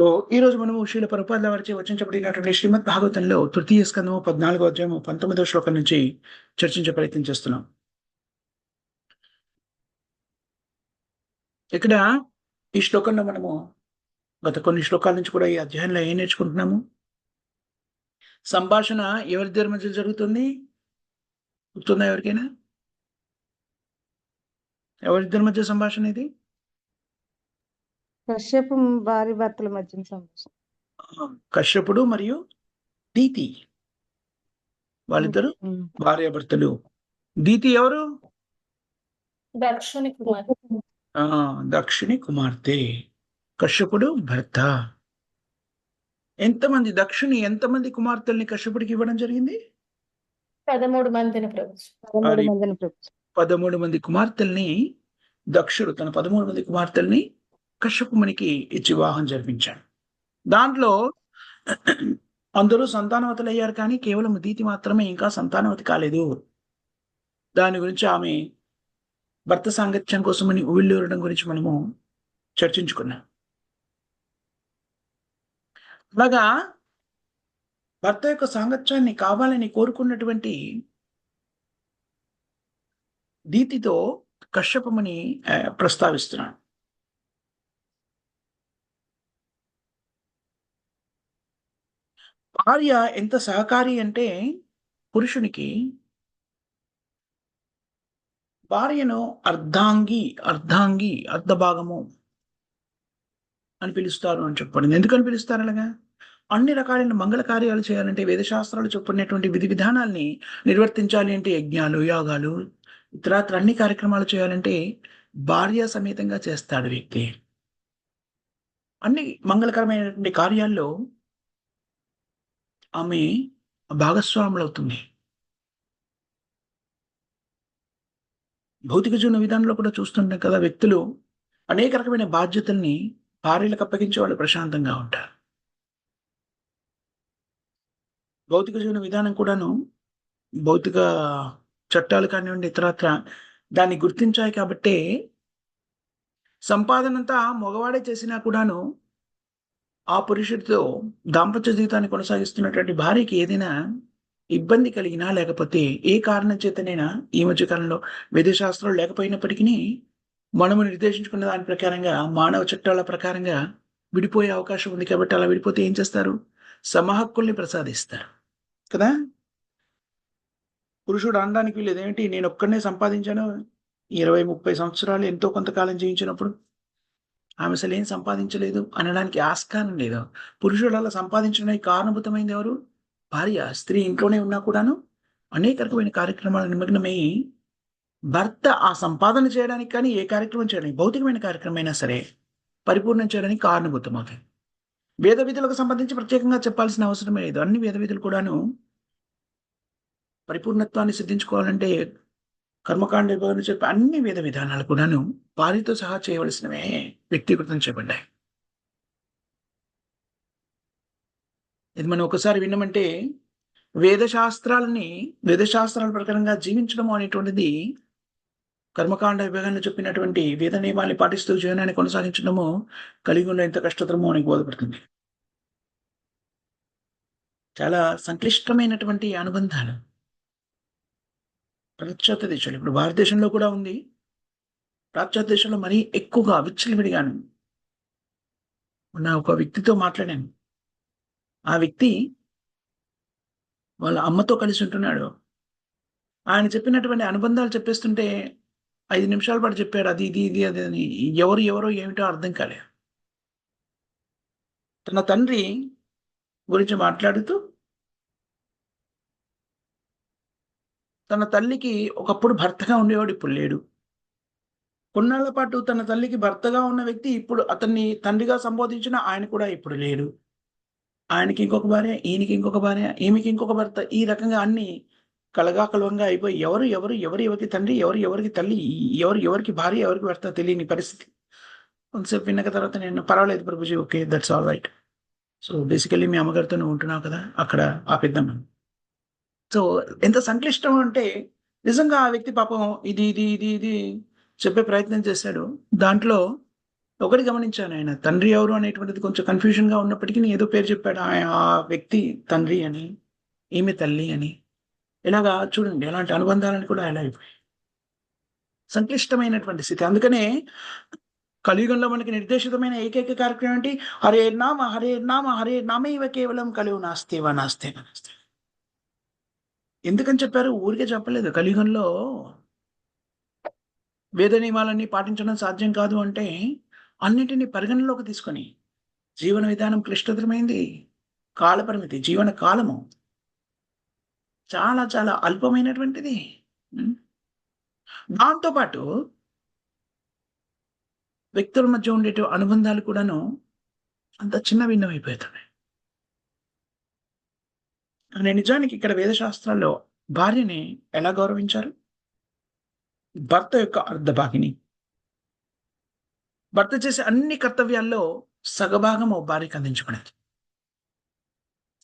So, ఈరోజు మనము శ్రీల ప్రభుపాదుల వారిచే వచించబడినటువంటి శ్రీమద్ భాగవతంలో తృతీయ స్కందము 14వ అధ్యాయము 19వ శ్లోకం నుంచి చర్చించే ప్రయత్నం చేస్తున్నాం. ఇక్కడ ఈ శ్లోకంలో మనము గత కొన్ని శ్లోకాల నుంచి కూడా ఈ అధ్యాయంలో ఏం నేర్చుకుంటున్నాము? సంభాషణ ఎవరిద్దరి మధ్య జరుగుతుంది? గుర్తుందా ఎవరికైనా? ఎవరిద్దరి మధ్య సంభాషణ ఇది? కశ్యపు భార్య భర్తల మధ్య సంభాషణ. కశ్యపుడు మరియు దీతి వాళ్ళిద్దరు భార్యాభర్తలు. దీతి ఎవరు? దక్షిణి కుమార్తె. కశ్యపుడు భర్త. ఎంతమంది కుమార్తెల్ని కశ్యపుడికి ఇవ్వడం జరిగింది? 13 మందిని ప్రభుత్వం. 13 మంది కుమార్తెల్ని దక్షుడు తన 13 మంది కుమార్తెల్ని కశ్యపునికి ఇచ్చి వివాహం జరిపించాడు. దాంట్లో అందరూ సంతానవతులయ్యారు, కానీ కేవలం దీతి మాత్రమే ఇంకా సంతానవతి కాలేదు. దాని గురించి ఆమె భర్త సాంగత్యం కోసమని ఉవ్విళ్ళూరడం గురించి మనము చర్చించుకున్నాం. అలాగా భర్త యొక్క సాంగత్యాన్ని కావాలని కోరుకున్నటువంటి దీతితో కశ్యపముని ప్రస్తావిస్తున్నాడు. భార్య ఎంత సహకారి అంటే పురుషునికి భార్యను అర్ధభాగము అని పిలుస్తారు అని చెప్పండి. ఎందుకని పిలుస్తారు అలాగా? అన్ని రకాలైన మంగళ కార్యాలు చేయాలంటే, వేదశాస్త్రాలు చెప్పినటువంటి విధి విధానాల్ని నిర్వర్తించాలి అంటే, యజ్ఞాలు, యాగాలు, ఇతరాత్ర అన్ని కార్యక్రమాలు చేయాలంటే భార్య సమేతంగా చేస్తాడు వ్యక్తి. అన్ని మంగళకరమైనటువంటి కార్యాల్లో ఆమె భాగస్వాములు అవుతుంది. భౌతిక జీవన విధానంలో కూడా చూస్తుంటాం కదా, వ్యక్తులు అనేక రకమైన బాధ్యతల్ని భార్యలకు అప్పగించే వాళ్ళు ప్రశాంతంగా ఉంటారు. భౌతిక జీవన విధానం కూడాను, భౌతిక చట్టాలు కానివ్వండి, ఇతరత్ర దాన్ని గుర్తించాయి కాబట్టే సంపాదనంతా మగవాడే చేసినా కూడాను ఆ పురుషుడితో దాంపత్య జీవితాన్ని కొనసాగిస్తున్నటువంటి భార్యకి ఏదైనా ఇబ్బంది కలిగినా, లేకపోతే ఏ కారణం చేతనైనా, ఈ మధ్య కాలంలో వేదశాస్త్రాలు లేకపోయినప్పటికీ మనము నిర్దేశించుకున్న దాని ప్రకారంగా, మానవ చట్టాల ప్రకారంగా విడిపోయే అవకాశం ఉంది. కాబట్టి అలా విడిపోతే ఏం చేస్తారు? సమహక్కుల్ని ప్రసాదిస్తారు కదా. పురుషుడు అనడానికి వీలేదు, ఏంటి నేను ఒక్కడనే సంపాదించాను, 20-30 సంవత్సరాలు ఎంతో కొంతకాలం జీవించినప్పుడు ఆమె అసలు ఏం సంపాదించలేదు అనడానికి ఆస్కారం లేదు. పురుషుడు అలా సంపాదించడానికి కారణభూతమైంది ఎవరు? భార్య. స్త్రీ ఇంట్లోనే ఉన్నా కూడాను అనేక రకమైన కార్యక్రమాల నిమగ్నమై భర్త ఆ సంపాదన చేయడానికి, కానీ ఏ కార్యక్రమం చేయడానికి, భౌతికమైన కార్యక్రమం అయినా సరే పరిపూర్ణం చేయడానికి కారణభూతం అవుతుంది. వేద విధులకు సంబంధించి ప్రత్యేకంగా చెప్పాల్సిన అవసరమే లేదు. అన్ని వేద విధులు కూడాను పరిపూర్ణత్వాన్ని సిద్ధించుకోవాలంటే, కర్మకాండ విభాగంలో చెప్పే అన్ని వేద విధానాలు కూడాను భార్యతో సహా చేయవలసినవే వ్యక్తీకృతం చేయబడ్డాయి. ఇది మనం ఒకసారి విన్నామంటే, వేదశాస్త్రాల ప్రకారంగా జీవించడం అనేటువంటిది, కర్మకాండ విభాగంలో చెప్పినటువంటి వేద నియమాన్ని పాటిస్తూ జీవనాన్ని కొనసాగించడము కలిగి ఉన్న ఎంత కష్టతరమో మనకి బోధపడుతుంది. చాలా సంక్లిష్టమైనటువంటి అనుబంధాలు పాశ్చాత్య దేశాలు, ఇప్పుడు భారతదేశంలో కూడా ఉంది, పాశ్చాత్య దేశంలో మరీ ఎక్కువగా విచ్చలవిడిగాను. మొన్న ఒక వ్యక్తితో మాట్లాడాను. ఆ వ్యక్తి వాళ్ళ అమ్మతో కలిసి ఉంటున్నాడు. ఆయన చెప్పినటువంటి అనుబంధాలు చెప్పేస్తుంటే 5 నిమిషాల పాటు చెప్పాడు. అది ఇది ఇది అది అని ఎవరో ఏమిటో అర్థం కాలే. తన తండ్రి గురించి మాట్లాడుతూ, తన తల్లికి ఒకప్పుడు భర్తగా ఉండేవాడు, ఇప్పుడు లేడు. కొన్నాళ్ల పాటు తన తల్లికి భర్తగా ఉన్న వ్యక్తి ఇప్పుడు అతన్ని తండ్రిగా సంబోధించిన ఆయన కూడా ఇప్పుడు లేడు. ఆయనకి ఇంకొక భార్య, ఈయనకి ఇంకొక భార్య, ఈమెకి ఇంకొక భర్త, ఈ రకంగా అన్ని కలగాకలవంగా అయిపోయి ఎవరికి తండ్రి, ఎవరికి తల్లి, ఎవరికి భార్య, ఎవరికి భర్త తెలియని పరిస్థితి. కొంతసేపు విన్నాక తర్వాత నేను, పర్వాలేదు Prabhuji, okay, that's all right. So basically మీ అమ్మగారితో నువ్వు ఉంటున్నావు కదా, అక్కడ ఆపిద్దాం. సో ఎంత సంక్లిష్టం అంటే, నిజంగా ఆ వ్యక్తి పాపం ఇది ఇది ఇది ఇది చెప్పే ప్రయత్నం చేశాడు. దాంట్లో ఒకటి గమనించాను, ఆయన తండ్రి ఎవరు అనేటువంటిది కొంచెం కన్‌ఫ్యూజన్‌గా ఉన్నప్పటికీ ఏదో పేరు చెప్పాడు. ఆ వ్యక్తి తండ్రి అని, ఈమె తల్లి అని. ఇలాగా చూడండి ఎలాంటి అనుబంధాలను కూడా ఎలా అయిపోయాయి. సంక్లిష్టమైనటువంటి స్థితి. అందుకనే కలియుగంలో మనకి నిర్దేశితమైన ఏకైక కార్యక్రమం ఏంటి? హరే నామ, హరే నామ, హరే నామైవ కేవలం కలియుగ నాస్తేవ నాస్తేవ నాస్తి. ఎందుకని చెప్పారు? ఊరికే చెప్పలేదు. కలియుగంలో వేద నియమాలన్నీ పాటించడం సాధ్యం కాదు అంటే, అన్నిటిని పరిగణనలోకి తీసుకొని, జీవన విధానం క్లిష్టతరమైంది. కాలపరిమితి, జీవన కాలము చాలా చాలా అల్పమైనటువంటిది. హ్మ్. దాంతో పాటు వ్యక్తుల మధ్య ఉండేటి అనుబంధాలు కూడాను అంత చిన్న భిన్నమైపోతున్నాయి. కానీ నిజానికి ఇక్కడ వేద శాస్త్రాల్లో భార్యని ఎలా గౌరవించారు? భర్త యొక్క అర్ధభాగిని. భర్త చేసే అన్ని కర్తవ్యాల్లో సగభాగం ఓ భార్యకి అందించబడింది.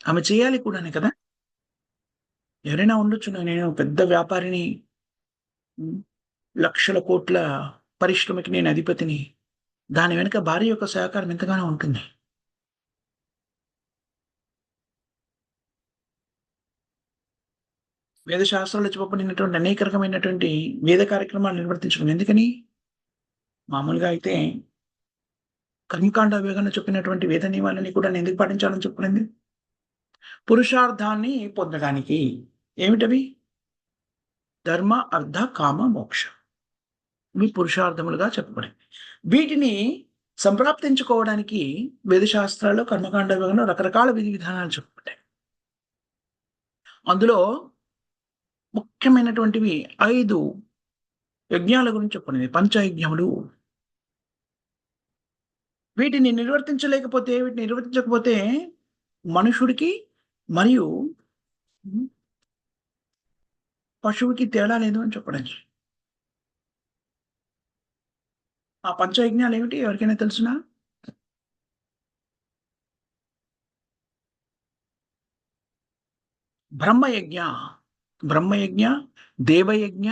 ఆమె చేయాలి కూడానే కదా! ఎవరైనా ఉండొచ్చు. నేను పెద్ద వ్యాపారిని, హ్మ్. లక్షల కోట్ల పరిశ్రమకి నేను అధిపతిని. దాని వెనుక భార్య యొక్క సహకారం ఎంతగానో ఉంటుంది. వేద శాస్త్రాల్లో చెప్పబడినటువంటి అనేక రకమైనటువంటి వేద కార్యక్రమాలు నిర్వర్తించడం ఎందుకని? మామూలుగా అయితే కర్మకాండ విభాగంలో చెప్పినటువంటి వేద నియమాలన్నీ కూడా ఎందుకు పాటించాలని చెప్పబడింది? పురుషార్థాన్ని పొందడానికి. ఏమిటవి? ధర్మ, అర్థ, కామ, మోక్ష. ఇవి పురుషార్థములుగా చెప్పబడింది. వీటిని సంప్రాప్తించుకోవడానికి వేద శాస్త్రాల్లో కర్మకాండ విభాగంలో రకరకాల విధి విధానాలు చెప్పబడ్డాయి. అందులో ముఖ్యమైనటువంటివి 5 యజ్ఞాల గురించి చెప్పబడింది. పంచయజ్ఞములు. వీటిని నిర్వర్తించకపోతే మనుషుడికి మరియు హ్మ్, పశువుకి తేడా లేదు అని చెప్పడానికి. ఆ పంచయజ్ఞాలేమిటి ఎవరికైనా తెలుసునా? బ్రహ్మయజ్ఞ, బ్రహ్మయజ్ఞ, దేవయజ్ఞ,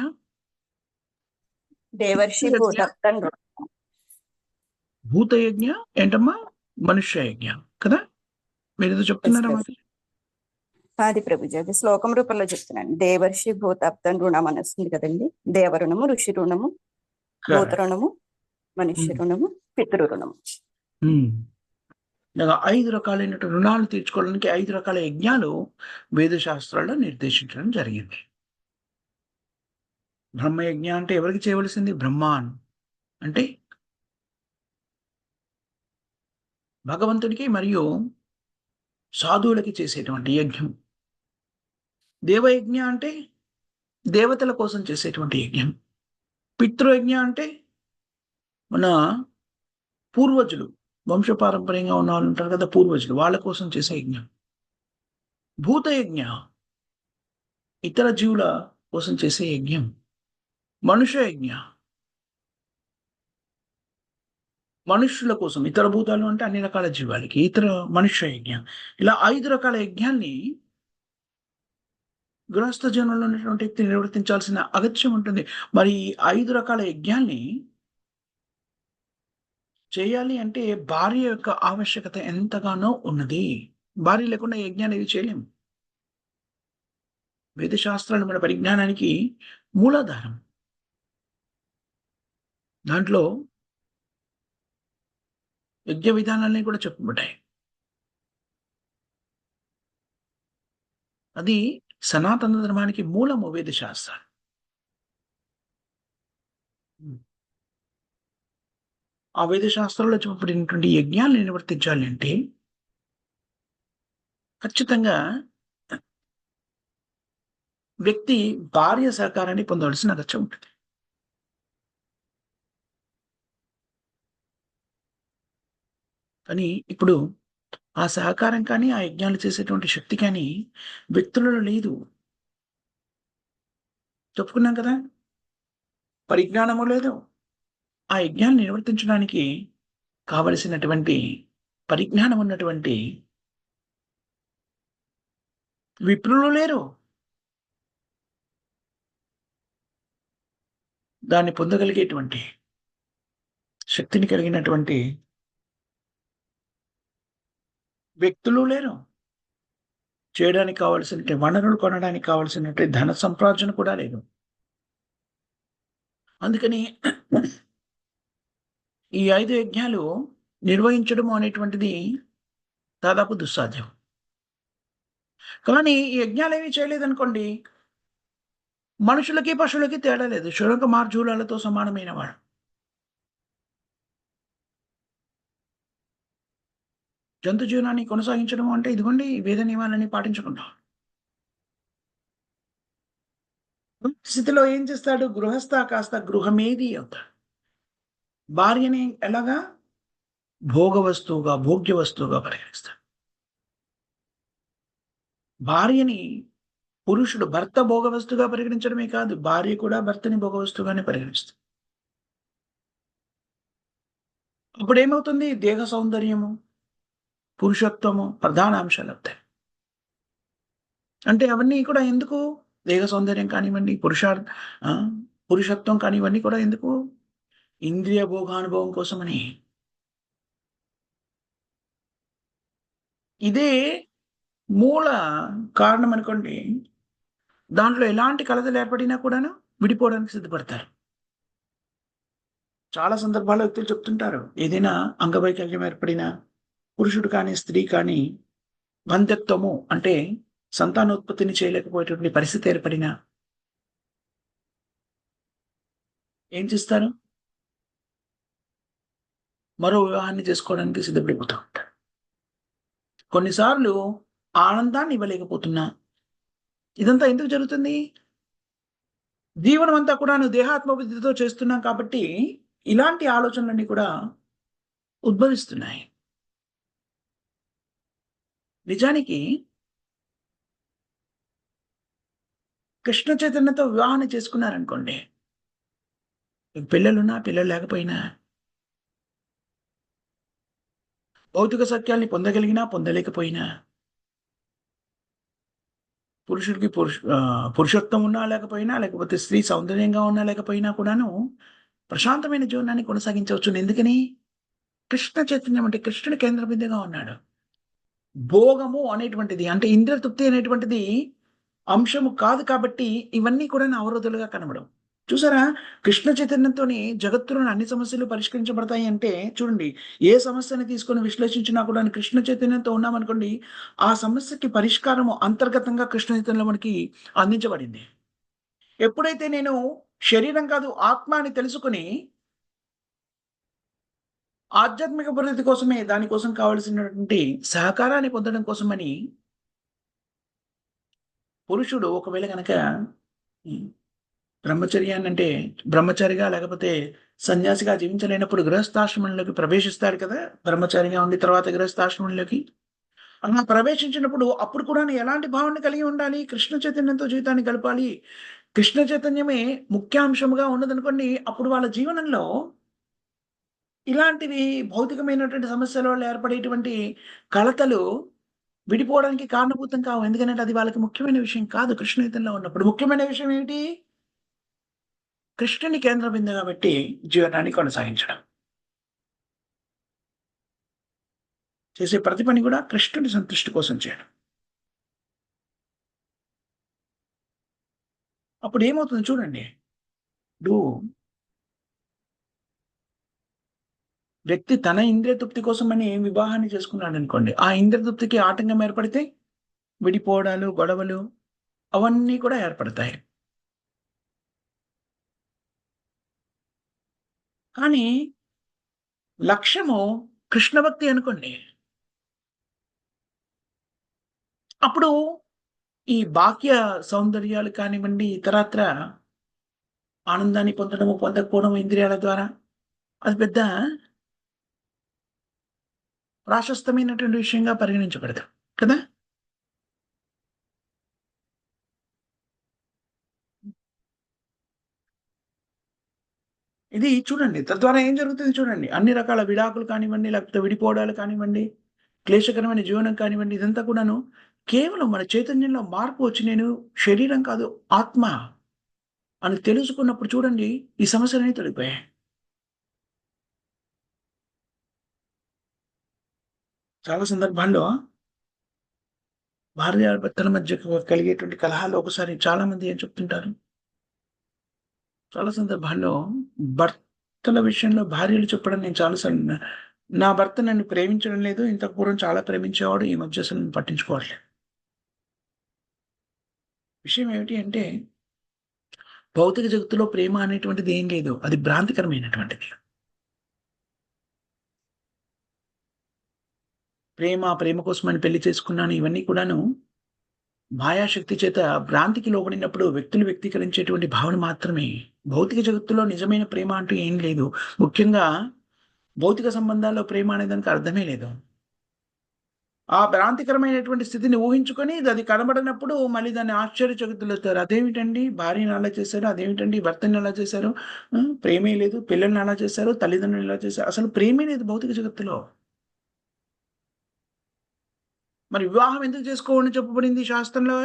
దేవర్షి యజ్ఞ, భూతప్తండు. భూతయజ్ఞ ఏంటమ్మా? మనుష్యయజ్ఞ కదా! మీరేదో చెప్తున్నారా మాకు? అది ప్రభుజీ, అది శ్లోకం రూపంలో చెప్తున్నాను. దేవర్షి భూతప్తం రుణం అని వస్తుంది కదండి. దేవ రుణము, ఋషి రుణము, భూత కరెక్ట్. రుణము, మనుష్య హ్మ్. రుణము, పితృ రుణము. హ్మ్. ఇలాగ 5 రకాలైనటువంటి రుణాలు తీర్చుకోవడానికి 5 రకాల యజ్ఞాలు వేద శాస్త్రాల్లో నిర్దేశించడం జరిగింది. బ్రహ్మయజ్ఞ అంటే ఎవరికి చేయవలసింది? బ్రహ్మాన్ అంటే భగవంతుడికి మరియు సాధువులకి చేసేటువంటి యజ్ఞం. దేవయజ్ఞ అంటే దేవతల కోసం చేసేటువంటి యజ్ఞం. పితృయజ్ఞ అంటే మన పూర్వజులు, వంశపారంపర్యంగా ఉన్నవాళ్ళు ఉంటారు కదా! పూర్వజులు వాళ్ళ కోసం చేసే యజ్ఞం. భూతయజ్ఞ ఇతర జీవుల కోసం చేసే యజ్ఞం. మనుష్యయజ్ఞ మనుష్యుల కోసం. ఇతర భూతాలు అంటే అన్ని రకాల జీవాలకి. ఇతర మనుష్యయజ్ఞ. ఇలా 5 రకాల యజ్ఞాల్ని గృహస్థ జీవనంలో ఉన్నటువంటి వ్యక్తి నిర్వర్తించాల్సిన అగత్యం ఉంటుంది. మరి ఈ 5 రకాల యజ్ఞాల్ని చేయాలి అంటే భార్య యొక్క ఆవశ్యకత ఎంతగానో ఉన్నది. భార్య లేకుండా యజ్ఞాన్ని ఏవి చేయలేం. వేద శాస్త్రాలు మన పరిజ్ఞానానికి మూలాధారం. దాంట్లో యజ్ఞ విధానాలన్నీ కూడా చెప్పబడ్డాయి. అది సనాతన ధర్మానికి మూలము వేద శాస్త్రాలు. హ్మ్. ఆ వేద శాస్త్రాల్లో చెప్పబడినటువంటి యజ్ఞాలను నిర్వర్తించాలి అంటే ఖచ్చితంగా వ్యక్తి భార్య సహకారాన్ని పొందవలసిన అగత్యం ఉంటుంది. కానీ ఇప్పుడు ఆ సహకారం కానీ, ఆ యజ్ఞాలు చేసేటువంటి శక్తి కానీ వ్యక్తులలో లేదు. చెప్పుకున్నాం కదా! పరిజ్ఞానము లేదు. ఆ యజ్ఞాన్ని నిర్వర్తించడానికి కావలసినటువంటి పరిజ్ఞానం ఉన్నటువంటి విప్రులు లేరు. దాన్ని పొందగలిగేటువంటి శక్తిని కలిగినటువంటి వ్యక్తులు లేరు. చేయడానికి కావాల్సిన వనరులు కొనడానికి కావాల్సినటువంటి ధన సంపార్జన కూడా లేదు. అందుకని ఈ 5 యజ్ఞాలు నిర్వహించడం అనేటువంటిది దాదాపు దుస్సాధ్యం. కానీ ఈ యజ్ఞాలేమీ చేయలేదనుకోండి, మనుషులకి, పశువులకి తేడా లేదు. శునక మార్జూలాలతో సమానమైన వాడు. జంతు జీవనాన్ని కొనసాగించడం అంటే ఇదిగోండి వేద నియమాలన్నీ పాటించకుండా. స్థితిలో ఏం చేస్తాడు? గృహస్థ కాస్త గృహమేది అవుతాడు. భార్యని ఎలాగా? భోగ వస్తువుగా, భోగ్య వస్తువుగా పరిగణిస్తాడు. భార్యని పురుషుడు భర్త భోగ వస్తువుగా పరిగణించడమే కాదు, భార్య కూడా భర్తని భోగ వస్తువుగానే పరిగణిస్తుంది. అప్పుడు ఏమవుతుంది? దేహ సౌందర్యము, పురుషత్వము ప్రధాన అంశాలు అవుతాయి. అంటే అవన్నీ కూడా ఎందుకు? దేహ సౌందర్యం కానివ్వండి, పురుషత్వం కానీ ఇవన్నీ కూడా ఎందుకు? ఇంద్రియ భోగానుభవం కోసమని. ఇదే మూల కారణం అనుకోండి. దాంట్లో ఎలాంటి కలతలు ఏర్పడినా కూడాను విడిపోవడానికి సిద్ధపడతారు. చాలా సందర్భాల్లో వ్యక్తులు చెప్తుంటారు, ఏదైనా అంగవైకల్యం ఏర్పడినా, పురుషుడు కానీ స్త్రీ కానీ వంధ్యత్వము అంటే సంతానోత్పత్తిని చేయలేకపోయేటువంటి పరిస్థితి ఏర్పడినా ఏం చేస్తారు? మరో వివాహాన్ని చేసుకోవడానికి సిద్ధపడిపోతూ ఉంటారు. కొన్నిసార్లు ఆనందాన్ని ఇవ్వలేకపోతున్నా. ఇదంతా ఎందుకు జరుగుతుంది? జీవనం అంతా కూడాను దేహాత్మబుద్ధితో చేస్తున్నాం కాబట్టి ఇలాంటి ఆలోచనలన్నీ కూడా ఉద్భవిస్తున్నాయి. నిజానికి కృష్ణ చైతన్యతో వివాహాన్ని చేసుకున్నారనుకోండి, పిల్లలున్నా పిల్లలు లేకపోయినా, భౌతిక సత్యాల్ని పొందగలిగినా పొందలేకపోయినా, పురుషుడికి పురుషత్వం ఉన్నా లేకపోయినా, లేకపోతే స్త్రీ సౌందర్యంగా ఉన్నా లేకపోయినా కూడాను ప్రశాంతమైన జీవనాన్ని కొనసాగించవచ్చు. ఎందుకని? కృష్ణ చైతన్యం అంటే కృష్ణుడి కేంద్ర బిందుగా ఉన్నాడు. భోగము అనేటువంటిది అంటే ఇంద్రియ తృప్తి అనేటువంటిది అంశము కాదు కాబట్టి ఇవన్నీ కూడా అవరోధులుగా కనబడవు. చూసారా? కృష్ణ చైతన్యంతోనే జగత్తులోని అన్ని సమస్యలు పరిష్కరించబడతాయి అంటే చూడండి, ఏ సమస్యని తీసుకొని విశ్లేషించినా కూడా కృష్ణ చైతన్యంతో ఉన్నామనుకోండి, ఆ సమస్యకి పరిష్కారము అంతర్గతంగా కృష్ణ చైతన్యంలో మనకి అందించబడింది. ఎప్పుడైతే నేను శరీరం కాదు ఆత్మ అని తెలుసుకుని ఆధ్యాత్మిక అభివృద్ధి కోసమే దానికోసం కావలసినటువంటి సహకారాన్ని పొందడం కోసమని పురుషుడు ఒకవేళ గనక బ్రహ్మచర్యాన్ని అంటే బ్రహ్మచారిగా లేకపోతే సన్యాసిగా జీవించలేనప్పుడు గృహస్థాశ్రమంలోకి ప్రవేశిస్తాడు కదా! బ్రహ్మచారిగా ఉండి తర్వాత గృహస్థాశ్రమంలోకి. అలా ప్రవేశించినప్పుడు అప్పుడు కూడా ఎలాంటి భావన కలిగి ఉండాలి? కృష్ణ చైతన్యంతో జీవితాన్ని గడపాలి. కృష్ణ చైతన్యమే ముఖ్యాంశముగా ఉన్నదనుకోండి, అప్పుడు వాళ్ళ జీవనంలో ఇలాంటివి భౌతికమైనటువంటి సమస్యల వల్ల ఏర్పడేటువంటి కలతలు విడిపోవడానికి కారణభూతం కావు. ఎందుకంటే అది వాళ్ళకి ముఖ్యమైన విషయం కాదు కృష్ణ చైతన్యంలో ఉన్నప్పుడు. ముఖ్యమైన విషయం ఏమిటి? కృష్ణుని కేంద్ర బిందుగా పెట్టి జీవనాన్ని కొనసాగించడం. చేసే ప్రతి పని కూడా కృష్ణుని సంతృష్టి కోసం చేయడం. అప్పుడు ఏమవుతుంది చూడండి. ఇప్పుడు వ్యక్తి తన ఇంద్రియ తృప్తి కోసమని వివాహాన్ని చేసుకున్నాడు అనుకోండి. ఆ ఇంద్రియ తృప్తికి ఆటంకం ఏర్పడితే విడిపోవడాలు, గొడవలు అవన్నీ కూడా ఏర్పడతాయి. కానీ లక్ష్యము కృష్ణ భక్తి అనుకోండి. అప్పుడు ఈ బాహ్య సౌందర్యాలు కానివ్వండి, ఇతరత్ర ఆనందాన్ని పొందడము, పొందకపోవడం ఇంద్రియాల ద్వారా అది పెద్ద ప్రాశస్తమైనటువంటి విషయంగా పరిగణించబడదు కదా! ఇది చూడండి. తద్వారా ఏం జరుగుతుంది చూడండి. అన్ని రకాల విడాకులు కానివ్వండి, లేకపోతే విడిపోవడాలు కానివ్వండి, క్లేశకరమైన జీవనం కానివ్వండి, ఇదంతా కూడాను కేవలం మన చైతన్యంలో మార్పు వచ్చి నేను శరీరం కాదు ఆత్మ అని తెలుసుకున్నప్పుడు చూడండి ఈ సమస్యలన్నీ తొలగిపోయాయి. చాలా సందర్భాల్లో భార్యాభర్తల మధ్య కలిగేటువంటి కలహాలు ఒకసారి చాలా మంది ఏం చెప్తుంటారు, చాలా సందర్భాల్లో భర్తల విషయంలో భార్యలు చెప్పడం నేను చాలాసార్లు నా భర్త నన్ను ప్రేమించడం లేదు, ఇంతకు పూర్వం చాలా ప్రేమించేవాడు, ఈ మధ్య అసలు నన్ను పట్టించుకోవట్లేదు. విషయం ఏమిటి అంటే భౌతిక జగత్తులో ప్రేమ అనేటువంటిది ఏం లేదు, అది భ్రాంతికరమైనటువంటిది. ప్రేమ కోసమని పెళ్లి చేసుకున్నాను, ఇవన్నీ కూడాను మాయాశక్తి చేత భ్రాంతికి లోబడినప్పుడు వ్యక్తులు వ్యక్తీకరించేటువంటి భావన మాత్రమే. భౌతిక జగత్తులో నిజమైన ప్రేమ అంటూ ఏం లేదు. ముఖ్యంగా భౌతిక సంబంధాల్లో ప్రేమ అనే దానికి అర్థమే లేదు. ఆ భ్రాంతికరమైనటువంటి స్థితిని ఊహించుకొని అది కనబడినప్పుడు మళ్ళీ దాన్ని ఆశ్చర్యచకితులవుతారు. అదేమిటండి భార్యని అలా చేశారు, అదేమిటండి భర్తని అలా చేశారు, ప్రేమే లేదు, పిల్లల్ని అలా చేశారు, తల్లిదండ్రులు ఇలా చేశారు, అసలు ప్రేమే లేదు భౌతిక జగత్తులో. మరి వివాహం ఎందుకు చేసుకోవాలని చెప్పబడింది శాస్త్రంలో?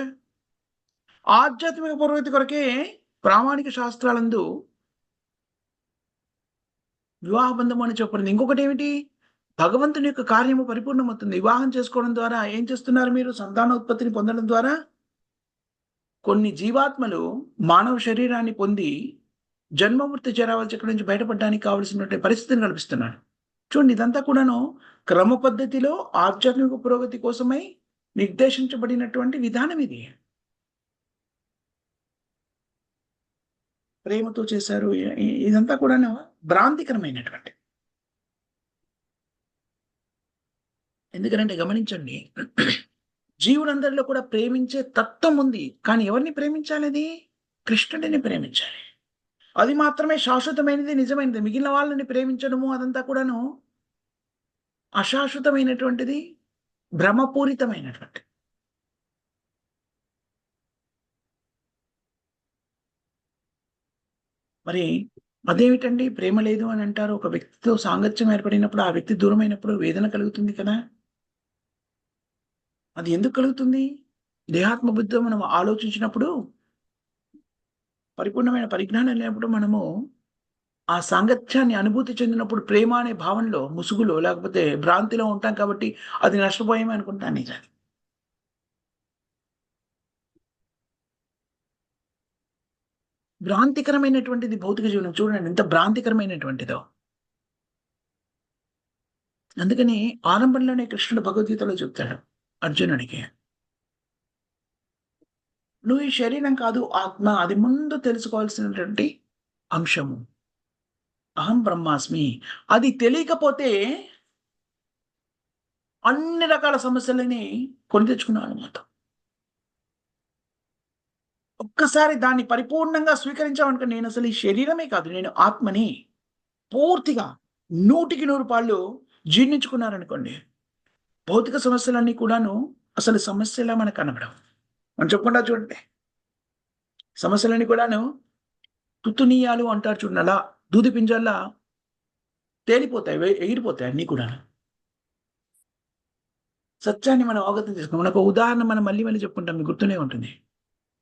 ఆధ్యాత్మిక పురోగతి కొరకే ప్రామాణిక శాస్త్రాలందు వివాహ బంధం అని చెప్పబడింది. ఇంకొకటి ఏమిటి, భగవంతుని యొక్క కార్యము పరిపూర్ణమవుతుంది. వివాహం చేసుకోవడం ద్వారా ఏం చేస్తున్నారు మీరు? సంతానోత్పత్తిని పొందడం ద్వారా కొన్ని జీవాత్మలు మానవ శరీరాన్ని పొంది జన్మమృతి జరావచక్రం నుంచి బయటపడడానికి కావలసినటువంటి పరిస్థితిని కల్పిస్తున్నాడు. చూడండి, ఇదంతా కూడాను క్రమ పద్ధతిలో ఆధ్యాత్మిక పురోగతి కోసమై నిర్దేశించబడినటువంటి విధానం ఇది. ప్రేమతో చేశారు, ఇదంతా కూడాను భ్రాంతికరమైనటువంటి. ఎందుకంటే గమనించండి, జీవులందరిలో కూడా ప్రేమించే తత్వం ఉంది, కానీ ఎవరిని ప్రేమించాలి? అది కృష్ణుడిని ప్రేమించాలి. అది మాత్రమే శాశ్వతమైనది, నిజమైనది. మిగిలిన వాళ్ళని ప్రేమించడము అదంతా కూడాను అశాశ్వతమైనటువంటిది, భ్రమపూరితమైనటువంటి. మరి అదేమిటండి ప్రేమ లేదు అని అంటారు? ఒక వ్యక్తితో సాంగత్యం ఏర్పడినప్పుడు ఆ వ్యక్తి దూరమైనప్పుడు వేదన కలుగుతుంది కదా. అది ఎందుకు కలుగుతుంది? దేహాత్మ బుద్ధితో మనం ఆలోచించినప్పుడు, పరిపూర్ణమైన పరిజ్ఞానం లేనప్పుడు మనము ఆ సాంగత్యాన్ని అనుభూతి చెందినప్పుడు ప్రేమ అనే భావనలో, ముసుగులో, లేకపోతే భ్రాంతిలో ఉంటాం కాబట్టి అది నష్టపోయామే అనుకుంటాను నిజాన్ని. భ్రాంతికరమైనటువంటిది భౌతిక జీవనం. చూడండి ఎంత భ్రాంతికరమైనటువంటిదో. అందుకని ఆరంభంలోనే కృష్ణుడు భగవద్గీతలో చెప్తాడు అర్జునుడికి, నువ్వు ఈ శరీరం కాదు ఆత్మ, అది ముందు తెలుసుకోవాల్సినటువంటి అంశము. అహం బ్రహ్మాస్మి. అది తెలియకపోతే అన్ని రకాల సమస్యలని కొని తెచ్చుకున్నాడు అన్నమాట. ఒక్కసారి దాన్ని పరిపూర్ణంగా స్వీకరించామనుకో, నేను అసలు ఈ శరీరమే కాదు, నేను ఆత్మని పూర్తిగా 100% జీర్ణించుకున్నారనుకోండి, భౌతిక సమస్యలన్నీ కూడాను అసలు సమస్యలా మనకు కనబడవు. మనం చెప్పకుండా చూడండి, సమస్యలన్నీ కూడాను తుత్తునీయాలు అంటారు చూడండి, అలా దూది పింజల్లా తేలిపోతాయి, ఎగిరిపోతాయి అన్నీ కూడా. సత్యాన్ని మనం అవగతం చేసుకున్నాం. మనకు ఉదాహరణ మనం మళ్ళీ మళ్ళీ చెప్పుకుంటాం, మీకు గుర్తునే ఉంటుంది.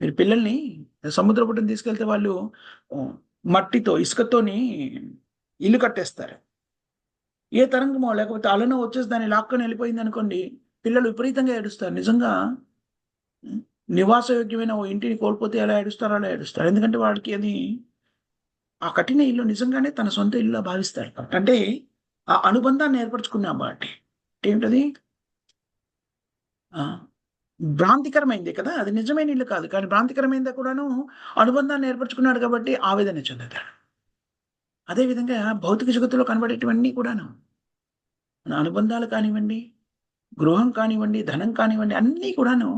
మీరు పిల్లల్ని సముద్ర పుట్టుని తీసుకెళ్తే వాళ్ళు మట్టితో, ఇసుకతోని ఇల్లు కట్టేస్తారు. ఏ తరంగమో లేకపోతే అలనో వచ్చేసి దాన్ని లాక్కొని వెళ్ళిపోయింది అనుకోండి, పిల్లలు విపరీతంగా ఏడుస్తారు. నిజంగా నివాసయోగ్యమైన ఓ ఇంటిని కోల్పోతే ఎలా ఏడుస్తారో అలా ఏడుస్తారు. ఎందుకంటే వాడికి అది ఆ కఠిన ఇల్లు నిజంగానే తన సొంత ఇల్లులా భావిస్తారు. అంటే ఆ అనుబంధాన్ని ఏర్పరచుకున్నాం కాబట్టి. ఏమిటది? భ్రాంతికరమైంది కదా, అది నిజమైన ఇల్లు కాదు, కానీ భ్రాంతికరమైందా కూడాను అనుబంధాన్ని ఏర్పరచుకున్నాడు కాబట్టి ఆవేదన చెందుతాడు. అదేవిధంగా భౌతిక జగత్తులో కనబడేటివన్నీ కూడాను మన అనుబంధాలు కానివ్వండి, గృహం కానివ్వండి, ధనం కానివ్వండి, అన్నీ కూడాను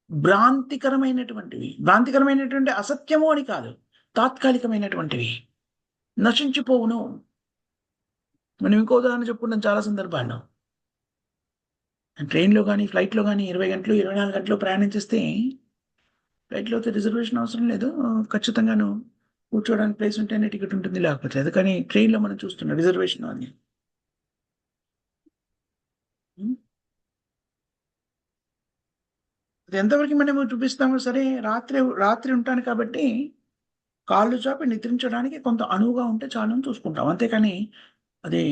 భ్రాంతికరమైనటువంటివి. భ్రాంతికరమైనటువంటి అసత్యము అని కాదు, తాత్కాలికమైనటువంటివి, నశించిపోవును. మనం ఇంకో ఉదాహరణ చెప్పుకుంటాం చాలా సందర్భాల్లో. ట్రైన్‌లో గానీ, ఫ్లైట్‌లో గానీ 20 గంటలు, 24 గంటలు ప్రయాణం చేస్తే, ఫ్లైట్‌లో అయితే రిజర్వేషన్ అవసరం లేదు. ఖచ్చితంగాను కూర్చోవడానికి ప్లేస్ ఉంటేనే టికెట్ ఉంటుంది, లేకపోతే లేదు. కానీ ట్రైన్‌లో మనం చూస్తున్నాం రిజర్వేషన్ అని. అది ఎంతవరకు మనము చూపిస్తామో సరే, రాత్రి ఉంటాను కాబట్టి కాళ్ళు చాపి నిద్రించడానికి కొంత అనువుగా ఉంటే చాలని చూసుకుంటాం. అంతేకాని అది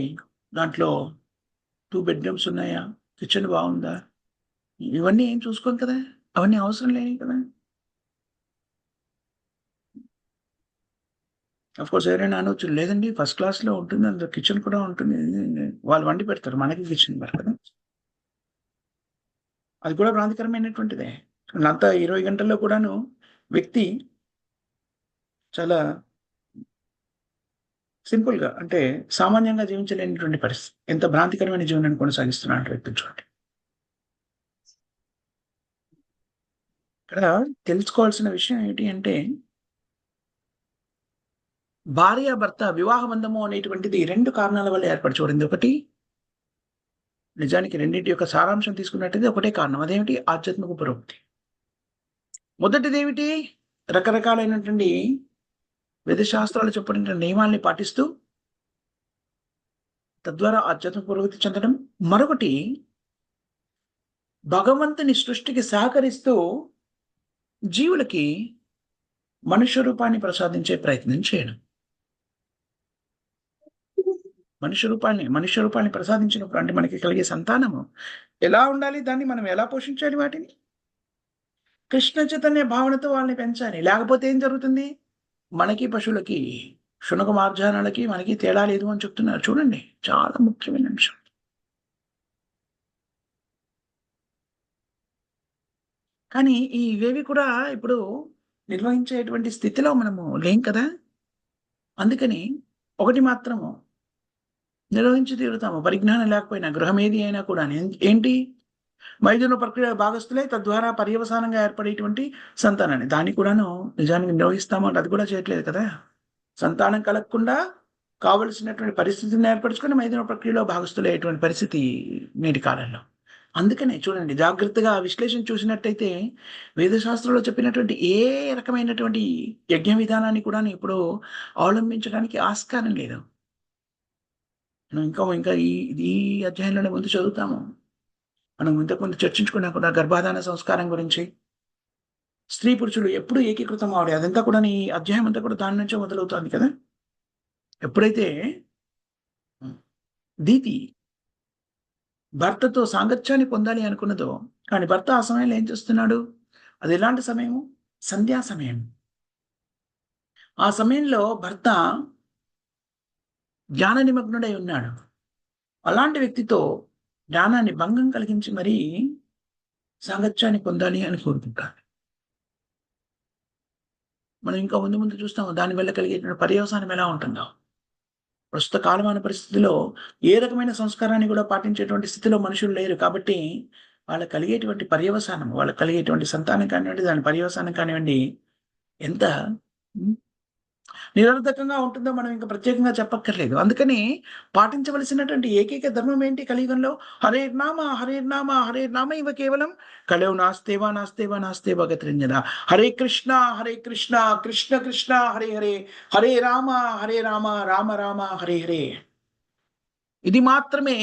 దాంట్లో 2 బెడ్‌రూమ్స్ ఉన్నాయా, కిచెన్ బాగుందా, ఇవన్నీ ఏం చూసుకోం కదా, అవన్నీ అవసరం లేని కదా. కోర్స్ ఎవరైనా అనొచ్చు, లేదండి ఫస్ట్ క్లాస్లో ఉంటుంది, అందులో కిచెన్ కూడా ఉంటుంది, వాళ్ళు వండి పెడతారు, మనకి కిచెన్ మరి కదా. అది కూడా భ్రాంతికరమైనటువంటిదే. అంతా 20 గంటల్లో కూడాను వ్యక్తి చాలా సింపుల్గా, అంటే సామాన్యంగా జీవించలేనటువంటి పరిస్థితి. ఎంత భ్రాంతికరమైన జీవనాన్ని కొనసాగిస్తున్నాడు వ్యక్తి చూడండి. ఇక్కడ తెలుసుకోవాల్సిన విషయం ఏంటి అంటే, భార్యాభర్త వివాహ బంధము అనేటువంటిది 2 కారణాల వల్ల ఏర్పడి చూడండి. ఒకటి, నిజానికి రెండింటి యొక్క సారాంశం తీసుకున్నట్టయితే ఒకటే కారణం. అదేమిటి? ఆధ్యాత్మిక పురోగతి. మొదటిదేమిటి? రకరకాలైనటువంటి వేద శాస్త్రాలు చెప్పిన నియమాల్ని పాటిస్తూ తద్వారా ఆధ్యాత్మిక పురోగతి చెందడం. మరొకటి, భగవంతుని సృష్టికి సహకరిస్తూ జీవులకి మనుష్య రూపాన్ని ప్రసాదించే ప్రయత్నం చేయడం. మనుష్య రూపాన్ని ప్రసాదించినప్పుడు అంటే మనకి కలిగే సంతానము ఎలా ఉండాలి, దాన్ని మనం ఎలా పోషించాలి, వాటిని కృష్ణ చైతన్య భావనతో వాళ్ళని పెంచాలి. లేకపోతే ఏం జరుగుతుంది? మనకి పశువులకి, శునక మార్జానాలకి మనకి తేడా లేదు అని చెప్తున్నారు. చూడండి, చాలా ముఖ్యమైన అంశం. కానీ ఇవేవి కూడా ఇప్పుడు నిర్వహించేటువంటి స్థితిలో మనము లేం కదా. అందుకని ఒకటి మాత్రము నిర్వహించి తీరుతాము, పరిజ్ఞానం లేకపోయినా. గృహం ఏది అయినా కూడా ఏంటి? మైథున ప్రక్రియ భాగస్థులే, తద్వారా పర్యవసానంగా ఏర్పడేటువంటి సంతానాన్ని, దాన్ని కూడాను నిజానికి నిర్వహిస్తాము అంటే అది కూడా చేయట్లేదు కదా. సంతానం కలగకుండా కావలసినటువంటి పరిస్థితిని ఏర్పరచుకొని మైథున ప్రక్రియలో భాగస్థులయ్యేటువంటి పరిస్థితి నేటి కాలంలో. అందుకనే చూడండి, జాగ్రత్తగా విశ్లేషణ చూసినట్టయితే వేదశాస్త్రంలో చెప్పినటువంటి ఏ రకమైనటువంటి యజ్ఞ విధానాన్ని కూడా ఇప్పుడు అవలంబించడానికి ఆస్కారం లేదు. మనం ఇంకా ఈ అధ్యాయంలోనే ముందు చదువుతాము. మనం ఇంతకుముందు చర్చించుకున్నా కూడా గర్భాధాన సంస్కారం గురించి, స్త్రీ పురుషులు ఎప్పుడు ఏకీకృతం అవడే, అదంతా కూడా ఈ అధ్యాయం అంతా కూడా దాని నుంచే మొదలవుతుంది కదా. ఎప్పుడైతే దీతి భర్తతో సాంగత్యాన్ని పొందాలి అనుకున్నదో, కానీ భర్త ఆ సమయంలో ఏం చేస్తున్నాడు? అది ఎలాంటి సమయం? సంధ్యా సమయం. ఆ సమయంలో భర్త జ్ఞాన నిమగ్నుడై ఉన్నాడు. అలాంటి వ్యక్తితో జ్ఞానాన్ని భంగం కలిగించి మరీ సాంగత్యాన్ని పొందాలి అని కోరుకుంటాడు. మనం ఇంకా ముందు చూస్తాము దానివల్ల కలిగేటువంటి పర్యవసానం ఎలా ఉంటుందో. ప్రస్తుత కాలమాన పరిస్థితిలో ఏ రకమైన సంస్కారాన్ని కూడా పాటించేటువంటి స్థితిలో మనుషులు లేరు. కాబట్టి వాళ్ళకి కలిగేటువంటి పర్యవసానం, వాళ్ళకి కలిగేటువంటి సంతానం కానివ్వండి, దాని పర్యవసానం కానివ్వండి, ఎంత నిరర్ధకంగా ఉంటుందో మనం ఇంకా ప్రత్యేకంగా చెప్పక్కర్లేదు. అందుకని పాటించవలసినటువంటి ఏకైక ధర్మం ఏంటి కలియుగంలో? హరేర్నామ హరేర్నామ హరేర్నామ ఇవ కేవలం కలవు నాస్తేవా నాస్తేవా నాస్తేవా గతిరంజన. హరే కృష్ణ కృష్ణ కృష్ణ హరే హరే, హరే రామ రామ రామ హరే హరే. ఇది మాత్రమే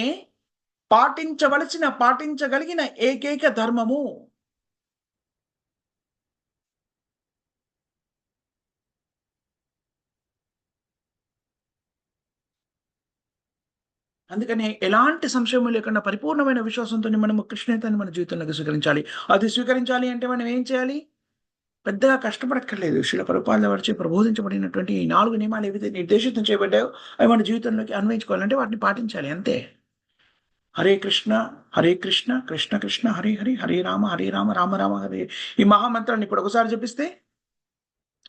పాటించగలిగిన ఏకైక ధర్మము. అందుకని ఎలాంటి సంశయం లేకుండా పరిపూర్ణమైన విశ్వాసంతో మనము కృష్ణేతాన్ని మన జీవితంలోకి స్వీకరించాలి. అది స్వీకరించాలి అంటే మనం ఏం చేయాలి? పెద్దగా కష్టపడక్కర్లేదు. శిల ప్రభుపాదుల వారిచే ప్రబోధించబడినటువంటి ఈ 4 నియమాలు ఏవైతే నిర్దేశితం చేయబడ్డాయో అవి మన జీవితంలోకి అన్వయించుకోవాలంటే వాటిని పాటించాలి అంతే. హరే కృష్ణ కృష్ణ కృష్ణ హరే హరే, హరే రామ రామ రామ హరే. ఈ మహామంత్రాన్ని ఇప్పుడు ఒకసారి జపిస్తే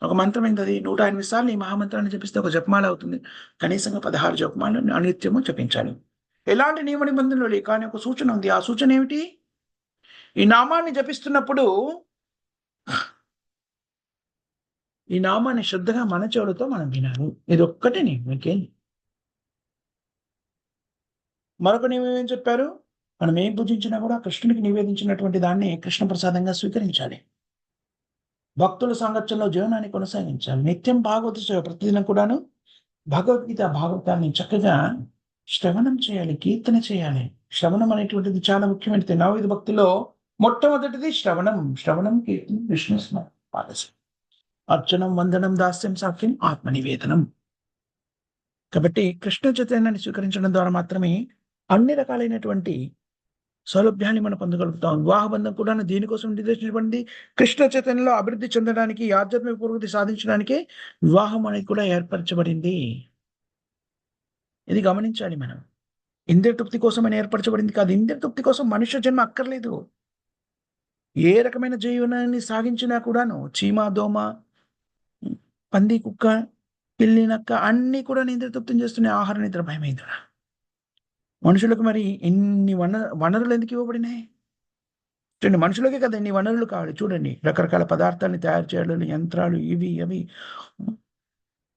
ఒక మంత్రం ఏంటది? 108 సార్లు ఈ మహామంత్రాన్ని జపిస్తే ఒక జపమాల అవుతుంది. కనీసంగా 16 జపమాలను అనిత్యము జపించాలి. ఎలాంటి నియమ నిబంధనలు లేవు, కానీ ఒక సూచన ఉంది. ఆ సూచన ఏమిటి? ఈ నామాన్ని జపిస్తున్నప్పుడు ఈ నామాన్ని శ్రద్ధగా మన చెవులతో మనం వినాలి. ఇది ఒక్కటే నియమం, ఇంకేం. మరొక నియమం ఏం చెప్పారు? మనం ఏం పూజించినా కూడా కృష్ణునికి నివేదించినటువంటి దాన్ని కృష్ణ ప్రసాదంగా స్వీకరించాలి. భక్తుల సాంగత్యంలో జీవనాన్ని కొనసాగించాలి. నిత్యం భాగవత సేవ, ప్రతిదినం కూడాను భగవద్గీత భాగవతాన్ని చక్కగా శ్రవణం చేయాలి, కీర్తన చేయాలి. శ్రవణం అనేటువంటిది చాలా ముఖ్యమైనది. 9 భక్తిలో మొట్టమొదటిది శ్రవణం కీర్తనం విష్ణు స్మరణ, అర్చనం వందనం దాస్యం సాఖ్యం ఆత్మ నివేదనం. కాబట్టి కృష్ణ చైతన్యాన్ని స్వీకరించడం ద్వారా మాత్రమే అన్ని రకాలైనటువంటి సౌలభ్యాన్ని మనం పొందగలుగుతాం. వివాహ బంధం కూడా దీనికోసం నిర్దేశించబడింది. కృష్ణ చైతన్యంలో అభివృద్ధి చెందడానికి, ఆధ్యాత్మిక పురోగతి సాధించడానికే వివాహం అనేది కూడా ఏర్పరచబడింది. ఇది గమనించాలి మనం. ఇంద్రియ తృప్తి కోసమని ఏర్పరచబడింది కాదు. ఇంద్రియ తృప్తి కోసం మనుష్య జన్మ అక్కర్లేదు. ఏ రకమైన జీవనాన్ని సాగించినా కూడాను చీమ, దోమ, పంది, కుక్క, పిల్లి, నక్క అన్నీ కూడా ఇంద్రియ తృప్తిని చేస్తున్నాయి. ఆహార, నిద్ర, భయమైంది. మనుషులకు మరి ఇన్ని వనరులు ఎందుకు ఇవ్వబడినాయి? చూడండి, మనుషులకే కదా ఇన్ని వనరులు కావాలి. చూడండి, రకరకాల పదార్థాలని తయారు చేయడాలు, యంత్రాలు, ఇవి అవి,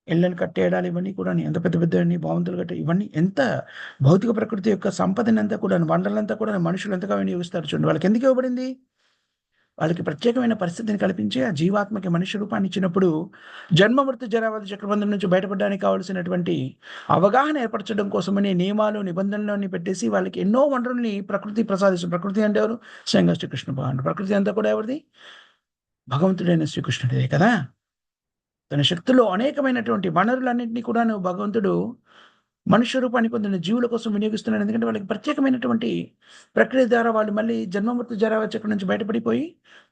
ఇళ్ళని కట్టేయడాలు, ఇవన్నీ కూడా ఎంత పెద్ద పెద్ద భవంతులు కట్టే, ఇవన్నీ ఎంత భౌతిక ప్రకృతి యొక్క సంపదని అంతా కూడా, వనరులంతా కూడా మనుషులు ఎంతగా వినియోగిస్తారు. చూడండి, వాళ్ళకి ఎందుకు ఇవ్వబడింది? వాళ్ళకి ప్రత్యేకమైన పరిస్థితిని కల్పించి ఆ జీవాత్మకి మనిషి రూపాన్ని ఇచ్చినప్పుడు జన్మ మృత్యు జరావధి చక్రబంధం నుంచి బయటపడడానికి కావాల్సినటువంటి అవగాహన ఏర్పరచడం కోసమని నియమాలు, నిబంధనలు పెట్టేసి వాళ్ళకి ఎన్నో వనరుల్ని ప్రకృతి ప్రసాదిస్తుంది. ప్రకృతి అంటే ఎవరు? స్వయంగా శ్రీకృష్ణ భగవానుడు. ప్రకృతి అంతా కూడా ఎవరిది? భగవంతుడైన శ్రీకృష్ణుడిదే కదా. తన శక్తిలో అనేకమైనటువంటి వనరులన్నింటినీ కూడా భగవంతుడు మనుష్య రూపాన్ని పొందిన జీవుల కోసం వినియోగిస్తున్నాడు. ఎందుకంటే వాళ్ళకి ప్రత్యేకమైనటువంటి ప్రక్రియ ద్వారా వాళ్ళు మళ్ళీ జన్మమృత్యు జరావధి చక్రం నుంచి బయటపడిపోయి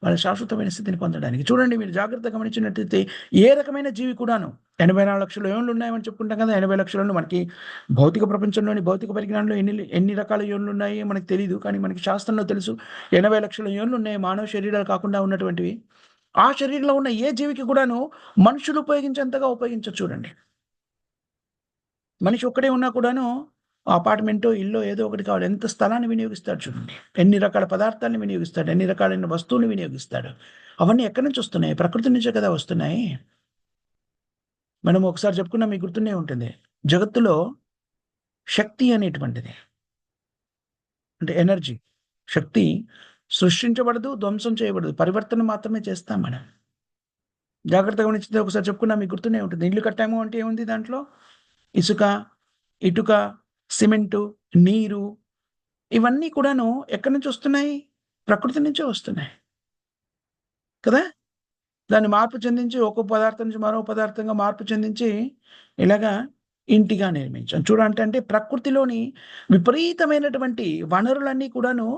వాళ్ళ శాశ్వతమైన స్థితిని పొందడానికి. చూడండి, మీరు జాగ్రత్తగా గమనించినట్లయితే ఏ రకమైన జీవి కూడాను 84 లక్షల యోనులు ఉన్నాయని చెప్పుకుంటాం కదా. 80 లక్షల యోనులు మనకి భౌతిక ప్రపంచంలోని భౌతిక పరిజ్ఞానంలో ఎన్ని రకాల యోనులు ఉన్నాయి మనకి తెలియదు. కానీ మనకి శాస్త్రంలో తెలుసు 80 లక్షల యోనులు ఉన్నాయి మానవ శరీరాలు కాకుండా ఉన్నటువంటివి. ఆ శరీరంలో ఉన్న ఏ జీవికి కూడాను మనుషులు ఉపయోగించేంతగా ఉపయోగించచ్చు. చూడండి, మనిషి ఒక్కడే ఉన్నా కూడాను అపార్ట్మెంటో, ఇల్లు ఏదో ఒకటి కావాలి. ఎంత స్థలాన్ని వినియోగిస్తాడు చూడండి. ఎన్ని రకాల పదార్థాలను వినియోగిస్తాడు, ఎన్ని రకాలైన వస్తువులు వినియోగిస్తాడు. అవన్నీ ఎక్కడి నుంచి వస్తున్నాయి? ప్రకృతి నుంచే కదా వస్తున్నాయి. మనం ఒకసారి చెప్పుకున్నా మీకు గుర్తునే ఉంటుంది. జగత్తులో శక్తి అనేటువంటిది, అంటే ఎనర్జీ, శక్తి సృష్టించబడదు, ధ్వంసం చేయబడదు, పరివర్తన మాత్రమే చేస్తాం మనం. జాగ్రత్తగా గమనించితే ఒకసారి చెప్పుకున్నా మీకు గుర్తునే ఉంటుంది. ఇల్లు కట్టాము అంటే ఏముంది దాంట్లో? ఇసుక, ఇటుక, సిమెంటు, నీరు, ఇవన్నీ కూడాను ఎక్కడి నుంచి వస్తున్నాయి? ప్రకృతి నుంచే వస్తున్నాయి కదా. దాన్ని మార్పు చెందించి ఒక్కో పదార్థం నుంచి మరో పదార్థంగా మార్పు చెందించి ఇలాగా ఇంటిగా నిర్మించాం. చూడంటే ప్రకృతిలోని విపరీతమైనటువంటి వనరులన్నీ కూడాను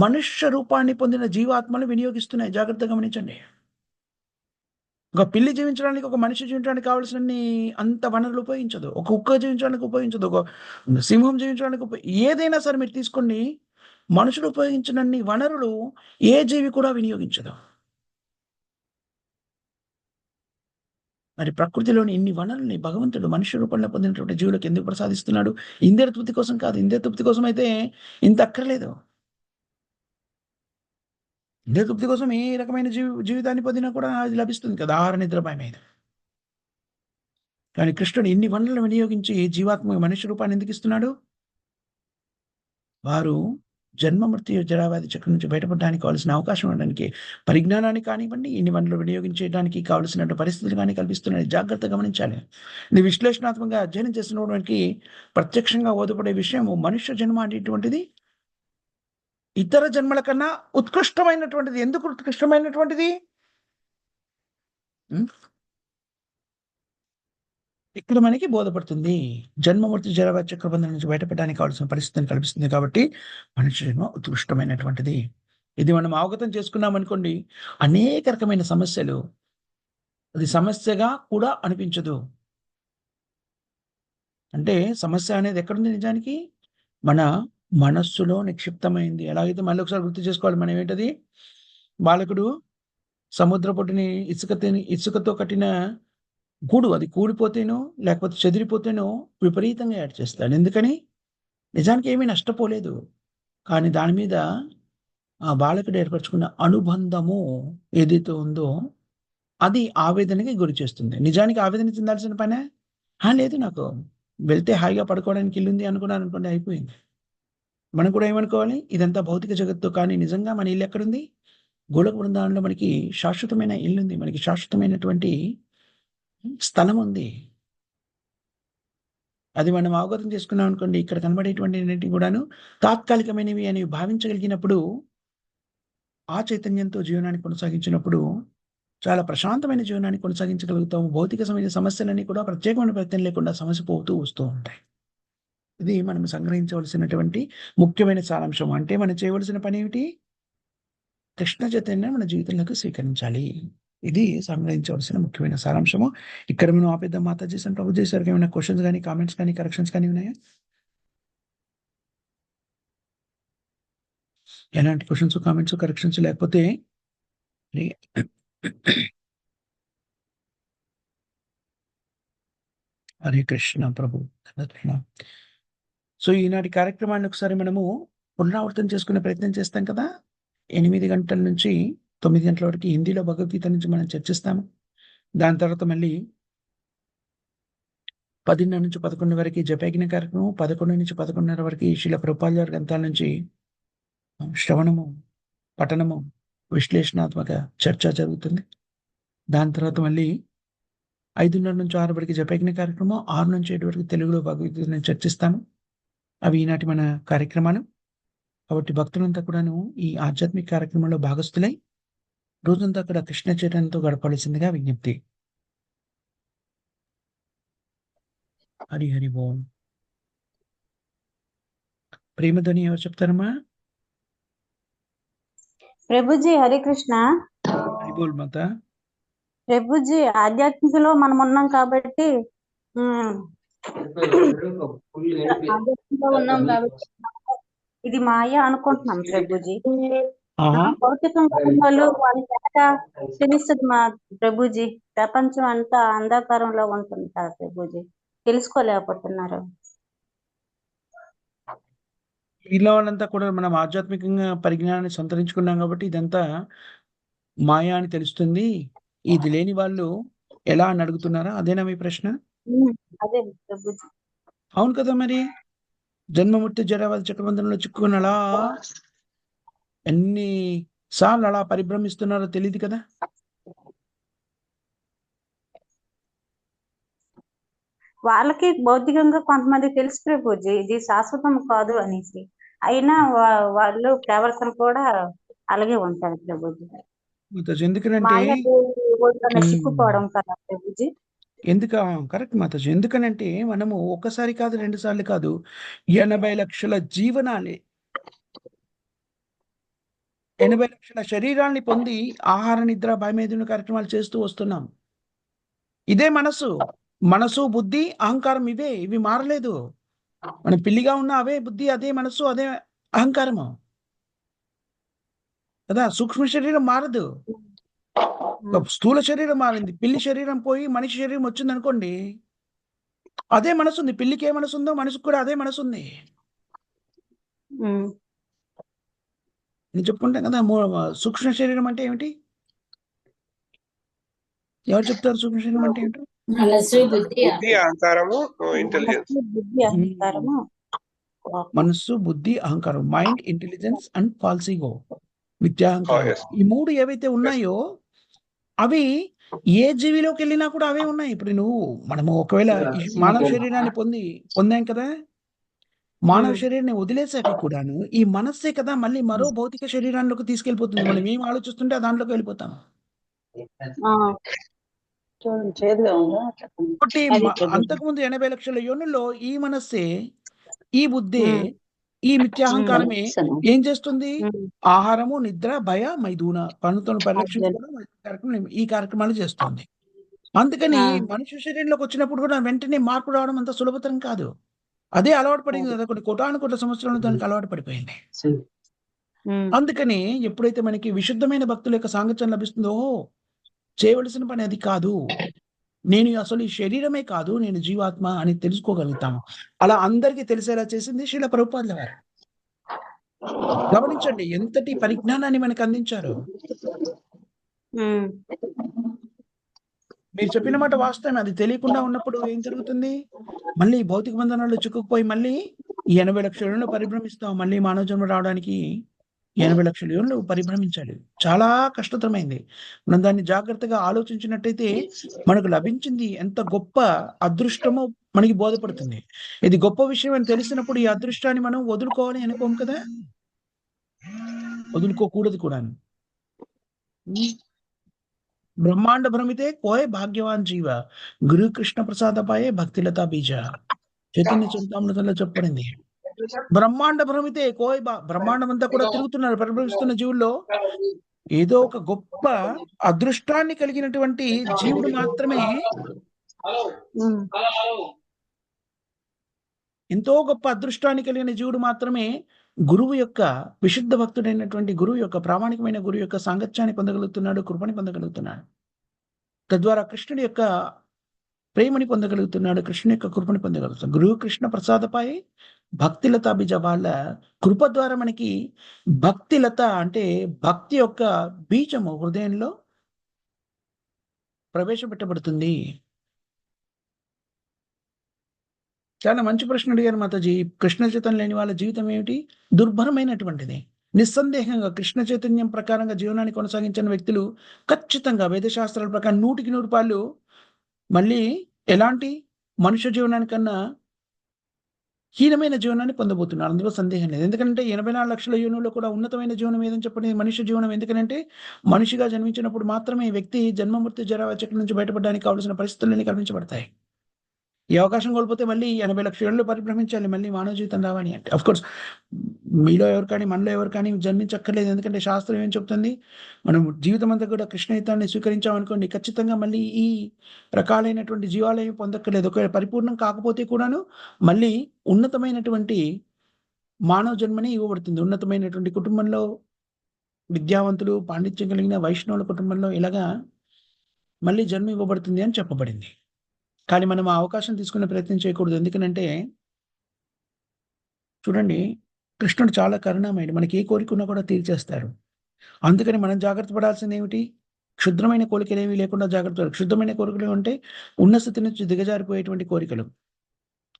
మనుష్య రూపాన్ని పొందిన జీవాత్మలు వినియోగిస్తున్నాయి. జాగ్రత్తగా గమనించండి. ఒక పిల్లి జీవించడానికి, ఒక మనిషి జీవించడానికి కావాల్సినన్ని అంత వనరులు ఉపయోగించదు. ఒక కుక్క జీవించడానికి ఉపయోగించదు. ఒక సింహం జీవించడానికి ఏదైనా సరే మీరు తీసుకోండి, మనుషులు ఉపయోగించినన్ని వనరులు ఏ జీవి కూడా వినియోగించదు. మరి ప్రకృతిలోని ఇన్ని వనరుల్ని భగవంతుడు మనుష్య రూపంలో పొందినటువంటి జీవులకు ఎందుకు ప్రసాదిస్తున్నాడు? ఇంద్రియ తృప్తి కోసం కాదు. ఇంద్రియ తృప్తి కోసం అయితే ఇంత అక్కర్లేదు. ఇంద్రియ తృప్తి కోసం ఏ రకమైన జీవితాన్ని పొందినా కూడా అది లభిస్తుంది కదా, ఆహార, నిద్ర, భయమైంది. కానీ కృష్ణుడు ఇన్ని వనరులను వినియోగించి జీవాత్మ మనుష్య రూపాన్ని ఎందుకు ఇస్తున్నాడు? వారు జన్మ మృత్యు జరావ్యాధి చక్రం నుంచి బయటపడడానికి కావాల్సిన అవకాశం ఉండడానికి, పరిజ్ఞానాన్ని కానివ్వండి, ఇన్ని వనరులు వినియోగించడానికి కావలసిన పరిస్థితులు కానీ కల్పిస్తున్నాడు. జాగ్రత్తగా గమనించాలి. ఇది విశ్లేషణాత్మకంగా అధ్యయనం చేసినటువంటి ప్రత్యక్షంగా ఓదపడే విషయము. మనుష్య జన్మ అనేటువంటిది ఇతర జన్మల కన్నా ఉత్కృష్టమైనటువంటిది. ఎందుకు ఉత్కృష్టమైనటువంటిది? ఇక్కడ మనకి బోధపడుతుంది. జన్మ మృత్యు జరావ్యాధి చక్రబంధం నుంచి బయటపడడానికి కావాల్సిన పరిస్థితిని కల్పిస్తుంది కాబట్టి మనిషి జన్మ ఉత్కృష్టమైనటువంటిది. ఇది మనం అవగతం చేసుకున్నాం అనుకోండి, అనేక రకమైన సమస్యలు అది సమస్యగా కూడా అనిపించదు. అంటే సమస్య అనేది ఎక్కడుంది? నిజానికి మన మనస్సులో నిక్షిప్తమైంది. ఎలాగైతే మళ్ళీ ఒకసారి గుర్తు చేసుకోవాలి మనం ఏంటది? బాలకుడు సముద్ర పొట్టుని ఇసుకతో కట్టిన గూడు, అది కూలిపోతేనో లేకపోతే చెదిరిపోతేనో విపరీతంగా యాడ్ చేస్తాడు. ఎందుకని? నిజానికి ఏమీ నష్టపోలేదు. కానీ దాని మీద ఆ బాలకుడు ఏర్పరచుకున్న అనుబంధము ఏదైతే ఉందో అది ఆవేదనకి గురి చేస్తుంది. నిజానికి ఆవేదన చెందాల్సిన పనే లేదు. నాకు వెళ్తే హాయిగా పడుకోవడానికి ఇల్లుంది అనుకున్నాను అనుకోండి, అయిపోయింది. మనం కూడా ఏమనుకోవాలి? ఇదంతా భౌతిక జగత్తు. కానీ నిజంగా మన ఇల్లు ఎక్కడుంది? గోళక బృందావనంలో మనకి శాశ్వతమైన ఇల్లుంది. మనకి శాశ్వతమైనటువంటి స్థలం ఉంది. అది మనం అవగతం చేసుకున్నాం అనుకోండి, ఇక్కడ కనబడేటువంటి అన్నింటినీ కూడాను తాత్కాలికమైనవి అని భావించగలిగినప్పుడు, ఆ చైతన్యంతో జీవనాన్ని కొనసాగించినప్పుడు చాలా ప్రశాంతమైన జీవనాన్ని కొనసాగించగలుగుతాము. భౌతిక సమస్యలన్నీ కూడా ప్రత్యేకమైన ప్రయత్నం లేకుండా సమస్య పోతూ వస్తూ ఉంటాయి. ఇది మనం సంగ్రహించవలసినటువంటి ముఖ్యమైన సారాంశం. అంటే మనం చేయవలసిన పని ఏమిటి? కృష్ణ చైతన్యం మన జీవితంలోకి స్వీకరించాలి. ఇది సంగ్రహించవలసిన ముఖ్యమైన సారాంశము. ఇక్కడ మనం ఆపేద్దాం మాతాజీ అండ్ ప్రభుజీ సార్‌కి ఏమైనా క్వెషన్స్ గాని, కామెంట్స్ కానీ, కరెక్షన్స్ కానీ ఉన్నాయా? ఎలాంటి క్వెషన్స్, కామెంట్స్, కరెక్షన్స్ లేకపోతే మరి హరే కృష్ణ ప్రభు. కృష్ణ. సో, ఈనాటి కార్యక్రమాన్ని ఒకసారి మనము పునరావృతం చేసుకునే ప్రయత్నం చేస్తాం కదా! 8 గంటల నుంచి 9 గంటల వరకు హిందీలో భగవద్గీత నుంచి మనం చర్చిస్తాము. దాని తర్వాత మళ్ళీ 10:30-11 వరకు జపయజ్ఞ కార్యక్రమం, 11-11:30 వరకు శ్రీల ప్రభుపాద గారి గ్రంథాల నుంచి శ్రవణము, పఠనము, విశ్లేషణాత్మక చర్చ జరుగుతుంది. దాని తర్వాత మళ్ళీ 5:30-6 వరకు జపయజ్ఞ కార్యక్రమం, 6-7 వరకు తెలుగులో భగవద్గీతను చర్చిస్తాము. అవి ఈనాటి మన కార్యక్రమాలు. కాబట్టి భక్తులంతా కూడాను ఈ ఆధ్యాత్మిక కార్యక్రమంలో భాగస్థులై రోజంతా కూడా కృష్ణ చైతన్యంతో గడపవలసిందిగా విజ్ఞప్తి. హరి హరి బోల్. ప్రేమధ్వని ఎవరు చెప్తారమ్మా? ప్రభుజీ హరే కృష్ణ. హరి బోల్ మాత. ప్రభుజీ ఆధ్యాత్మికలో మనం ఉన్నాం కాబట్టి ఆధ్యాత్మికలో ఉన్నాం కాబట్టి ఇది మాయ అనుకుంటున్నాం ప్రభుజీ. భౌతికంగా ఉన్న వాళ్ళు వాళ్ళకి ఎట్లా తెలుస్తుంది మా ప్రభుజీ? ప్రపంచం అంతా అంధకారంలో ఉంటుంది కదా ప్రభుజీ, తెలుసుకోలేకపోతున్నారు. ఇలా వాళ్ళంతా కూడా మనం ఆధ్యాత్మికంగా పరిజ్ఞానాన్ని సంతరించుకున్నాం కాబట్టి ఇదంతా మాయా అని తెలుస్తుంది. ఇది లేని వాళ్ళు ఎలా అని అడుగుతున్నారా? అదేనా మీ ప్రశ్న? అదే ప్రభుజీ. అవును కదా మరి. జన్మమృత్యు జరావధి చక్రబంధంలో చిక్కుకుని అలా ఎన్ని సార్లు అలా పరిభ్రమిస్తున్నారో తెలియదు కదా. వాళ్ళకి భౌతికంగా కొంతమంది తెలుసు ప్రభుజీ ఇది శాశ్వతం కాదు అనేసి, అయినా వాళ్ళు ప్రవర్తన కూడా అలాగే ఉంటారు ప్రభుజీ. మాతాజీ ఎందుకనంటే మాయ చిక్కుకోవడం కదా ప్రభుజీ. కరెక్ట్ మాతాజీ. ఎందుకనంటే మనము ఒకసారి కాదు, 2 సార్లు కాదు, 80 లక్షల జీవనాలే 80 లక్షల శరీరాల్ని పొంది ఆహార, నిద్ర, భయమేదిన కార్యక్రమాలు చేస్తూ వస్తున్నాం. ఇదే మనసు. మనసు, బుద్ధి, అహంకారం ఇవి మారలేదు. మనం పిల్లిగా ఉన్న అవే బుద్ధి, అదే మనసు, అదే అహంకారము కదా. సూక్ష్మ శరీరం మారదు. స్థూల శరీరం మారింది. పిల్లి శరీరం పోయి మనిషి శరీరం వచ్చింది అనుకోండి, అదే మనసు ఉంది. పిల్లికి ఏ మనసు ఉందో మనసుకు కూడా అదే మనసు ఉంది. నేను చెప్పుకుంటాను కదా, సూక్ష్మ శరీరం అంటే ఏమిటి? ఎవరు చెప్తారు సూక్ష్మ శరీరం అంటే ఏంటో? మనసు, బుద్ధి, అహంకారము, ఇంటెలిజెన్స్. మనస్సు, బుద్ధి, అహంకారం. Mind, intelligence and false ego, మిథ్యాహంకారం. ఈ 3 ఏవైతే ఉన్నాయో అవి ఏ జీవిలోకి వెళ్ళినా కూడా అవే ఉన్నాయి. ఇప్పుడు మనము ఒకవేళ ఈ మానవ శరీరాన్ని పొందాం కదా, మానవ శరీరాన్ని వదిలేసాక కూడాను ఈ మనస్సే కదా మళ్ళీ మరో భౌతిక శరీరాల్లోకి తీసుకెళ్ళిపోతుంది. మనం ఏం ఆలోచిస్తుంటే దాంట్లోకి వెళ్ళిపోతాం. కాబట్టి అంతకుముందు 80 లక్షల యోనుల్లో ఈ మనస్సే, ఈ బుద్ధే, ఈ మిథ్యాహంకారమే ఏం చేస్తుంది? ఆహారము, నిద్ర, భయ, మైథున పనులను పరిరక్షించుకోవడం ఈ కార్యక్రమాలు చేస్తుంది. అందుకని మనుష్య శరీరంలోకి వచ్చినప్పుడు కూడా వెంటనే మార్పు రావడం అంత సులభతరం కాదు. అదే అలవాటు పడింది కదా, కొన్ని కోటాను సంవత్సరాలు దానికి అలవాటు పడిపోయింది. అందుకని ఎప్పుడైతే మనకి విశుద్ధమైన భక్తుల యొక్క సాంగత్యం లభిస్తుందో, చేయవలసిన పని అది కాదు, నేను అసలు ఈ శరీరమే కాదు, నేను జీవాత్మ అని తెలుసుకోగలుగుతాము. అలా అందరికీ తెలిసేలా చేసింది శ్రీల ప్రభుపాదుల వారు. గమనించండి ఎంతటి పరిజ్ఞానాన్ని మనకు అందించారు. మీరు చెప్పిన మాట వాస్తవమే. అది తెలియకుండా ఉన్నప్పుడు ఏం జరుగుతుంది? మళ్ళీ భౌతిక బంధనాల్లో చిక్కుకుపోయి మళ్ళీ 80 లక్షల యోనులు పరిభ్రమిస్తాం. మళ్ళీ మానవ జన్మ రావడానికి 80 లక్షల యోనులు పరిభ్రమించాలి. చాలా కష్టతరమైంది. మనం దాన్ని జాగ్రత్తగా ఆలోచించినట్టయితే మనకు లభించింది ఎంత గొప్ప అదృష్టమో మనకి బోధపడుతుంది. ఇది గొప్ప విషయం అని తెలిసినప్పుడు ఈ అదృష్టాన్ని మనం వదులుకోవాలి అనుకోం కదా, వదులుకోకూడదు కూడా. బ్రహ్మాండ భ్రమితే కోయ భాగ్యవాన్ జీవ, గురు కృష్ణ ప్రసాద పాయే భక్తిలతా బీజ. చైతన్య చరితామృతంలో చెప్పబడింది. బ్రహ్మాండ భ్రమితే బ్రహ్మాండం అంతా కూడా తిరుగుతున్నారు పరిభ్రమిస్తున్న జీవుల్లో ఏదో ఒక గొప్ప అదృష్టాన్ని కలిగినటువంటి జీవుడు మాత్రమే, ఉమ్, ఎంతో గొప్ప అదృష్టాన్ని కలిగిన జీవుడు మాత్రమే గురువు యొక్క విశుద్ధ భక్తుడైనటువంటి గురువు యొక్క ప్రామాణికమైన గురువు యొక్క సాంగత్యాన్ని పొందగలుగుతున్నాడు, కృపని పొందగలుగుతున్నాడు. తద్వారా కృష్ణుడి యొక్క ప్రేమని పొందగలుగుతున్నాడు, కృష్ణుని యొక్క కృపని పొందగలుగుతున్నాడు. గురువు కృష్ణ ప్రసాదపై భక్తిలత బీజ వాళ్ళ కృప ద్వారా మనకి భక్తిలత అంటే భక్తి యొక్క బీజము హృదయంలో ప్రవేశపెట్టబడుతుంది. చాలా మంచి ప్రశ్న అడిగారు మాతాజీ. కృష్ణ చైతన్యం లేని వాళ్ళ జీవితం ఏమిటి? దుర్భరమైనటువంటిది. నిస్సందేహంగా కృష్ణ చైతన్యం ప్రకారంగా జీవనాన్ని కొనసాగించిన వ్యక్తులు ఖచ్చితంగా వేదశాస్త్రాల ప్రకారం 100% మళ్ళీ ఎలాంటి మనుష్య జీవనానికన్నా హీనమైన జీవనాన్ని పొందబోతున్నారు. అందులో సందేహం లేదు. ఎందుకంటే 84 లక్షల యోనుల్లో కూడా ఉన్నతమైన జీవనం ఏదని చెప్పండి మనుష్య జీవనం. ఎందుకంటే మనిషిగా జన్మించినప్పుడు మాత్రమే వ్యక్తి జన్మమృత్యు జరా చక్రం నుంచి బయటపడడానికి కావలసిన పరిస్థితులన్నీ కల్పించబడతాయి. ఈ అవకాశం కోల్పోతే మళ్ళీ 80 లక్షల ఏళ్ళు పరిభ్రమించాలి మళ్ళీ మానవ జీవితం రావాలి అంటే. కోర్స్ మీలో ఎవరు కానీ మనలో ఎవరు కానీ జన్మించక్కర్లేదు. ఎందుకంటే శాస్త్రం ఏం చెప్తుంది, మనం జీవితం అంతా కూడా కృష్ణయుతాన్ని స్వీకరించామనుకోండి, ఖచ్చితంగా మళ్ళీ ఈ రకాలైనటువంటి జీవాలయం పొందక్కర్లేదు. ఒకవేళ పరిపూర్ణం కాకపోతే కూడాను మళ్ళీ ఉన్నతమైనటువంటి మానవ జన్మని ఇవ్వబడుతుంది. ఉన్నతమైనటువంటి కుటుంబంలో విద్యావంతులు పాండిత్యం కలిగిన వైష్ణవుల కుటుంబంలో ఇలాగా మళ్ళీ జన్మ ఇవ్వబడుతుంది అని చెప్పబడింది. కానీ మనం ఆ అవకాశం తీసుకునే ప్రయత్నం చేయకూడదు. ఎందుకనంటే చూడండి, కృష్ణుడు చాలా కరుణామయుడు, మనకి ఏ కోరిక ఉన్నా కూడా తీర్చేస్తాడు. అందుకని మనం జాగ్రత్త పడాల్సింది ఏమిటి? క్షుద్రమైన కోరికలు ఏమీ లేకుండా జాగ్రత్త పడాలి. క్షుద్రమైన కోరికలు అంటే ఉన్న స్థితి నుంచి దిగజారిపోయేటువంటి కోరికలు.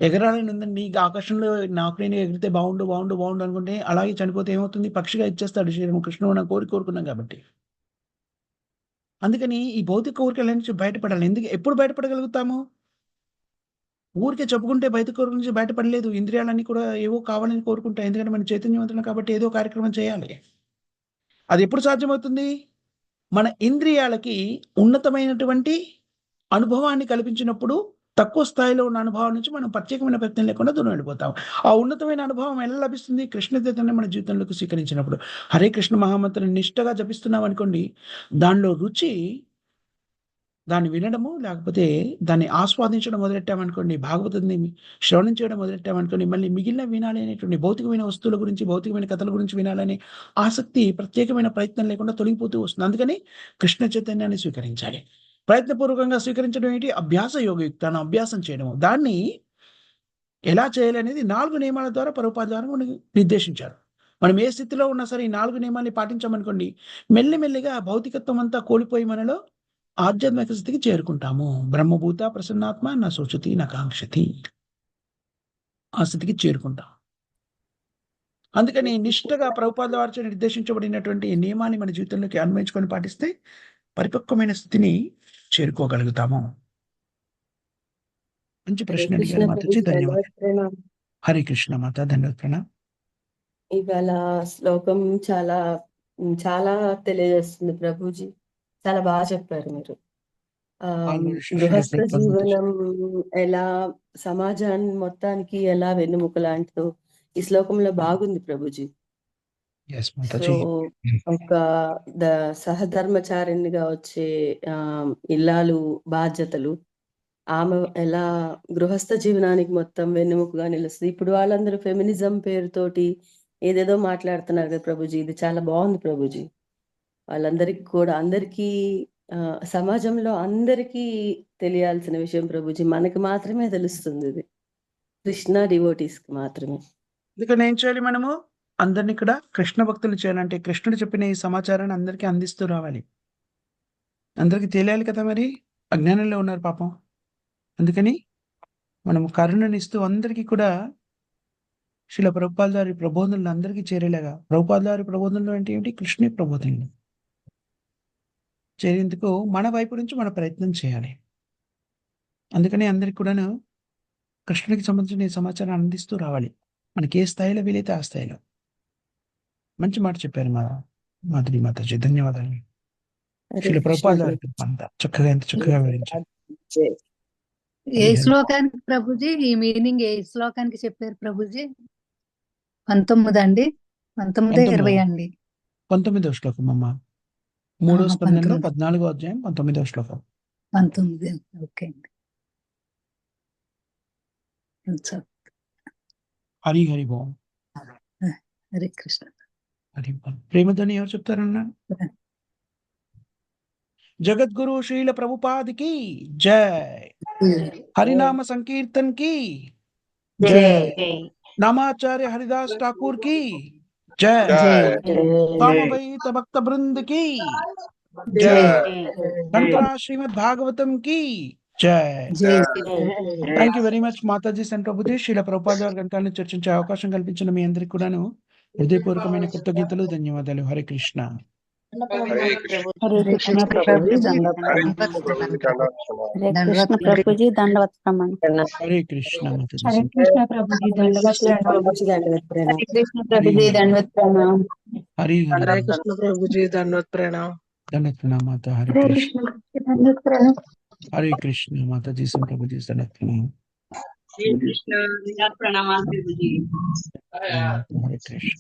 ఎగరాలని ఉందండి, ఆకాశంలో నాకు నేను ఎగిరితే బాగుండు బాగుండు బాగుండు అనుకుంటే అలాగే చనిపోతే ఏమవుతుంది? పక్షిగా ఇచ్చేస్తాడు శరీరం. కృష్ణుడు నా కోరుకున్నాం కాబట్టి. అందుకని ఈ భౌతిక కోరికల నుంచి బయటపడాలి. ఎందుకు ఎప్పుడు బయటపడగలుగుతాము? ఊరికే చెప్పుకుంటే బయట కోరికల నుంచి బయటపడలేదు. ఇంద్రియాలన్నీ కూడా ఏవో కావాలని కోరుకుంటాయి. ఎందుకంటే మన చైతన్యవంతులం కాబట్టి ఏదో కార్యక్రమం చేయాలి. అది ఎప్పుడు సాధ్యమవుతుంది? మన ఇంద్రియాలకి ఉన్నతమైనటువంటి అనుభవాన్ని కల్పించినప్పుడు తక్కువ స్థాయిలో ఉన్న అనుభవం నుంచి మనం ప్రత్యేకమైన ప్రయత్నం లేకుండా దూరం వెళ్ళిపోతాం. ఆ ఉన్నతమైన అనుభవం ఎలా లభిస్తుంది? కృష్ణ చైతన్యం మన జీవితంలోకి స్వీకరించినప్పుడు. హరే కృష్ణ మహామంత్రాన్ని నిష్ఠగా జపిస్తున్నాం అనుకోండి, దానిలో రుచి, దాన్ని వినడము లేకపోతే దాన్ని ఆస్వాదించడం మొదలెట్టామనుకోండి, భాగవతాన్ని శ్రవణం చేయడం మొదలెట్టామనుకోండి, మళ్ళీ మిగిలిన వినాలి అనేటువంటి భౌతికమైన వస్తువుల గురించి, భౌతికమైన కథల గురించి వినాలనే ఆసక్తి ప్రత్యేకమైన ప్రయత్నం లేకుండా తొలగిపోతూ వస్తుంది. అందుకని కృష్ణ చైతన్యాన్ని స్వీకరించాలి. ప్రయత్నపూర్వకంగా స్వీకరించడం ఏంటి? అభ్యాస యోగయుక్తాన్ని అభ్యాసం చేయడం. దాన్ని ఎలా చేయాలి అనేది 4 నియమాల ద్వారా ప్రభుపాద ద్వారా మనకు నిర్దేశించారు. మనం ఏ స్థితిలో ఉన్నా సరే ఈ 4 నియమాల్ని పాటించామనుకోండి, మెల్లిమెల్లిగా భౌతికత్వం అంతా కోల్పోయి మనలో ఆధ్యాత్మిక స్థితికి చేరుకుంటాము. బ్రహ్మభూత ప్రసన్నాత్మ నా శోచతి నా కాంక్షతి, ఆ స్థితికి చేరుకుంటాం. అందుకని నిష్ఠగా ప్రభుపాద వారిచే నిర్దేశించబడినటువంటి నియమాన్ని మన జీవితంలోకి అన్వయించుకొని పాటిస్తే పరిపక్వమైన స్థితిని చేరుకోగలుగుతాము. మంచి ప్రశ్న అడిగారు మాతాజీ, ధన్యవాదాలు. హరే కృష్ణ మాత, ధన్యవాదాలు ప్రణామ్. ఇవాళ శ్లోకం చాలా చాలా తెలియజేస్తుంది ప్రభుజీ. చాలా బాగా చెప్పారు మీరు. గృహస్థ జీవనం ఎలా సమాజాన్ని మొత్తానికి ఎలా వెన్నుముక లాంటిదో ఈ శ్లోకంలో బాగుంది ప్రభుజీ. సో ఒక సహధర్మచారిణిగా వచ్చే ఇల్లాలు బాధ్యతలు, ఆమె ఎలా గృహస్థ జీవనానికి మొత్తం వెన్నెముకగా నిలుస్తుంది. ఇప్పుడు వాళ్ళందరూ ఫెమినిజం పేరుతోటి ఏదేదో మాట్లాడుతున్నారు కదా ప్రభుజీ, ఇది చాలా బాగుంది ప్రభుజీ. వాళ్ళందరికీ కూడా అందరికీ సమాజంలో అందరికీ తెలియాల్సిన విషయం ప్రభుజీ. మనకి మాత్రమే తెలుస్తుంది ఇది, కృష్ణ డివోటీస్ కి మాత్రమే. అందుకని ఏం చేయాలి? మనము అందరిని ఇక్కడ కృష్ణ భక్తులు చేయాలంటే కృష్ణుడు చెప్పిన ఈ సమాచారాన్ని అందరికీ అందిస్తూ రావాలి. అందరికీ తెలియాలి కదా, మరి అజ్ఞానంలో ఉన్నారు పాపం. అందుకని మనం కరుణనిస్తూ అందరికీ కూడా శ్రీల ప్రభుపాద వారి ప్రబోధనలు అందరికీ చేరేలాగా, ప్రభుపాద వారి ప్రబోధనలు అంటే ఏమిటి? కృష్ణ ప్రబోధనలు చేరేందుకు మన వైపు నుంచి మన ప్రయత్నం చేయాలి. అందుకని అందరికి కూడాను కృష్ణుడికి సంబంధించిన ఈ సమాచారం అందిస్తూ రావాలి. మనకి ఏ స్థాయిలో వీలైతే ఆ స్థాయిలో. మంచి మాట చెప్పారు మా మాధురి మాతాజీ, ధన్యవాదాలు. శ్రీల ప్రభుపాద వారికి అంతా చక్కగా ఎంత చక్కగా వివరించారు. ఏ హరి హరి శ్లోకానికి ప్రభుజీ ఈ మీనింగ్ ఏ శ్లోకానికి చెప్పారు ప్రభుజీ? 19 అండి, 19 20 అండి? 19వ శ్లోకం అమ్మా. 3వ స్కందంలో 19 14వ అధ్యాయం 19వ శ్లోకం. 19 ఓకే అండి. హరి హరి ఓం. హరే కృష్ణ. హరి ఓం. ప్రేమధ్వని ఎవరు చెప్తారన్నా? జగద్గురు శ్రీల ప్రభుపాదికి జై. హరినామ సంకీర్తన్ కి జై. నామాచార్య హరిదాస్ ఠాకూర్ కి జై. సామవేద భక్త బృంద की जय. ग्रंथराज श्रीमद् भागवतम की जय. థ్యాంక్ యూ వెరీ మచ్ మాతాజీ సెంట్ ప్రభుజీ. శ్రీల ప్రభుపాద వారి గ్రంథాలను చర్చించే అవకాశం కల్పించిన మీ అందరికీ కూడాను హృదయపూర్వకమైన కృతజ్ఞతలు, ధన్యవాదాలు. హరే కృష్ణ. హరే కృష్ణ. హరే కృష్ణ ప్రభుజీ దండవత్ హరే ప్రణామం. కృష్ణ ప్రభుజీ దండవత్ హరే కృష్ణ ప్రభుజీ దండవత్ ప్రణామం. హరే కృష్ణ మాతాజీ హరే సెంట్. కృష్ణ ప్రభుజీ దండవత్ ప్రణామం. హరే కృష్ణ ప్రభుజీ దండవత్ ప్రణామం. హరి హరి हरे कृष्ण प्रभु जी धन्यवाद प्रणाम। దండవత్ ప్రణామ మాతా. హరే హరే కృష్ణ. కృష్ణ దండవత్ ప్రణామం. హరే కృష్ణ మాతాజీ సెంట్ ప్రభుజీ దండవత్ ప్రణామ. श्री कृष्ण प्रणाम प्रभु जी। హరే కృష్ణ.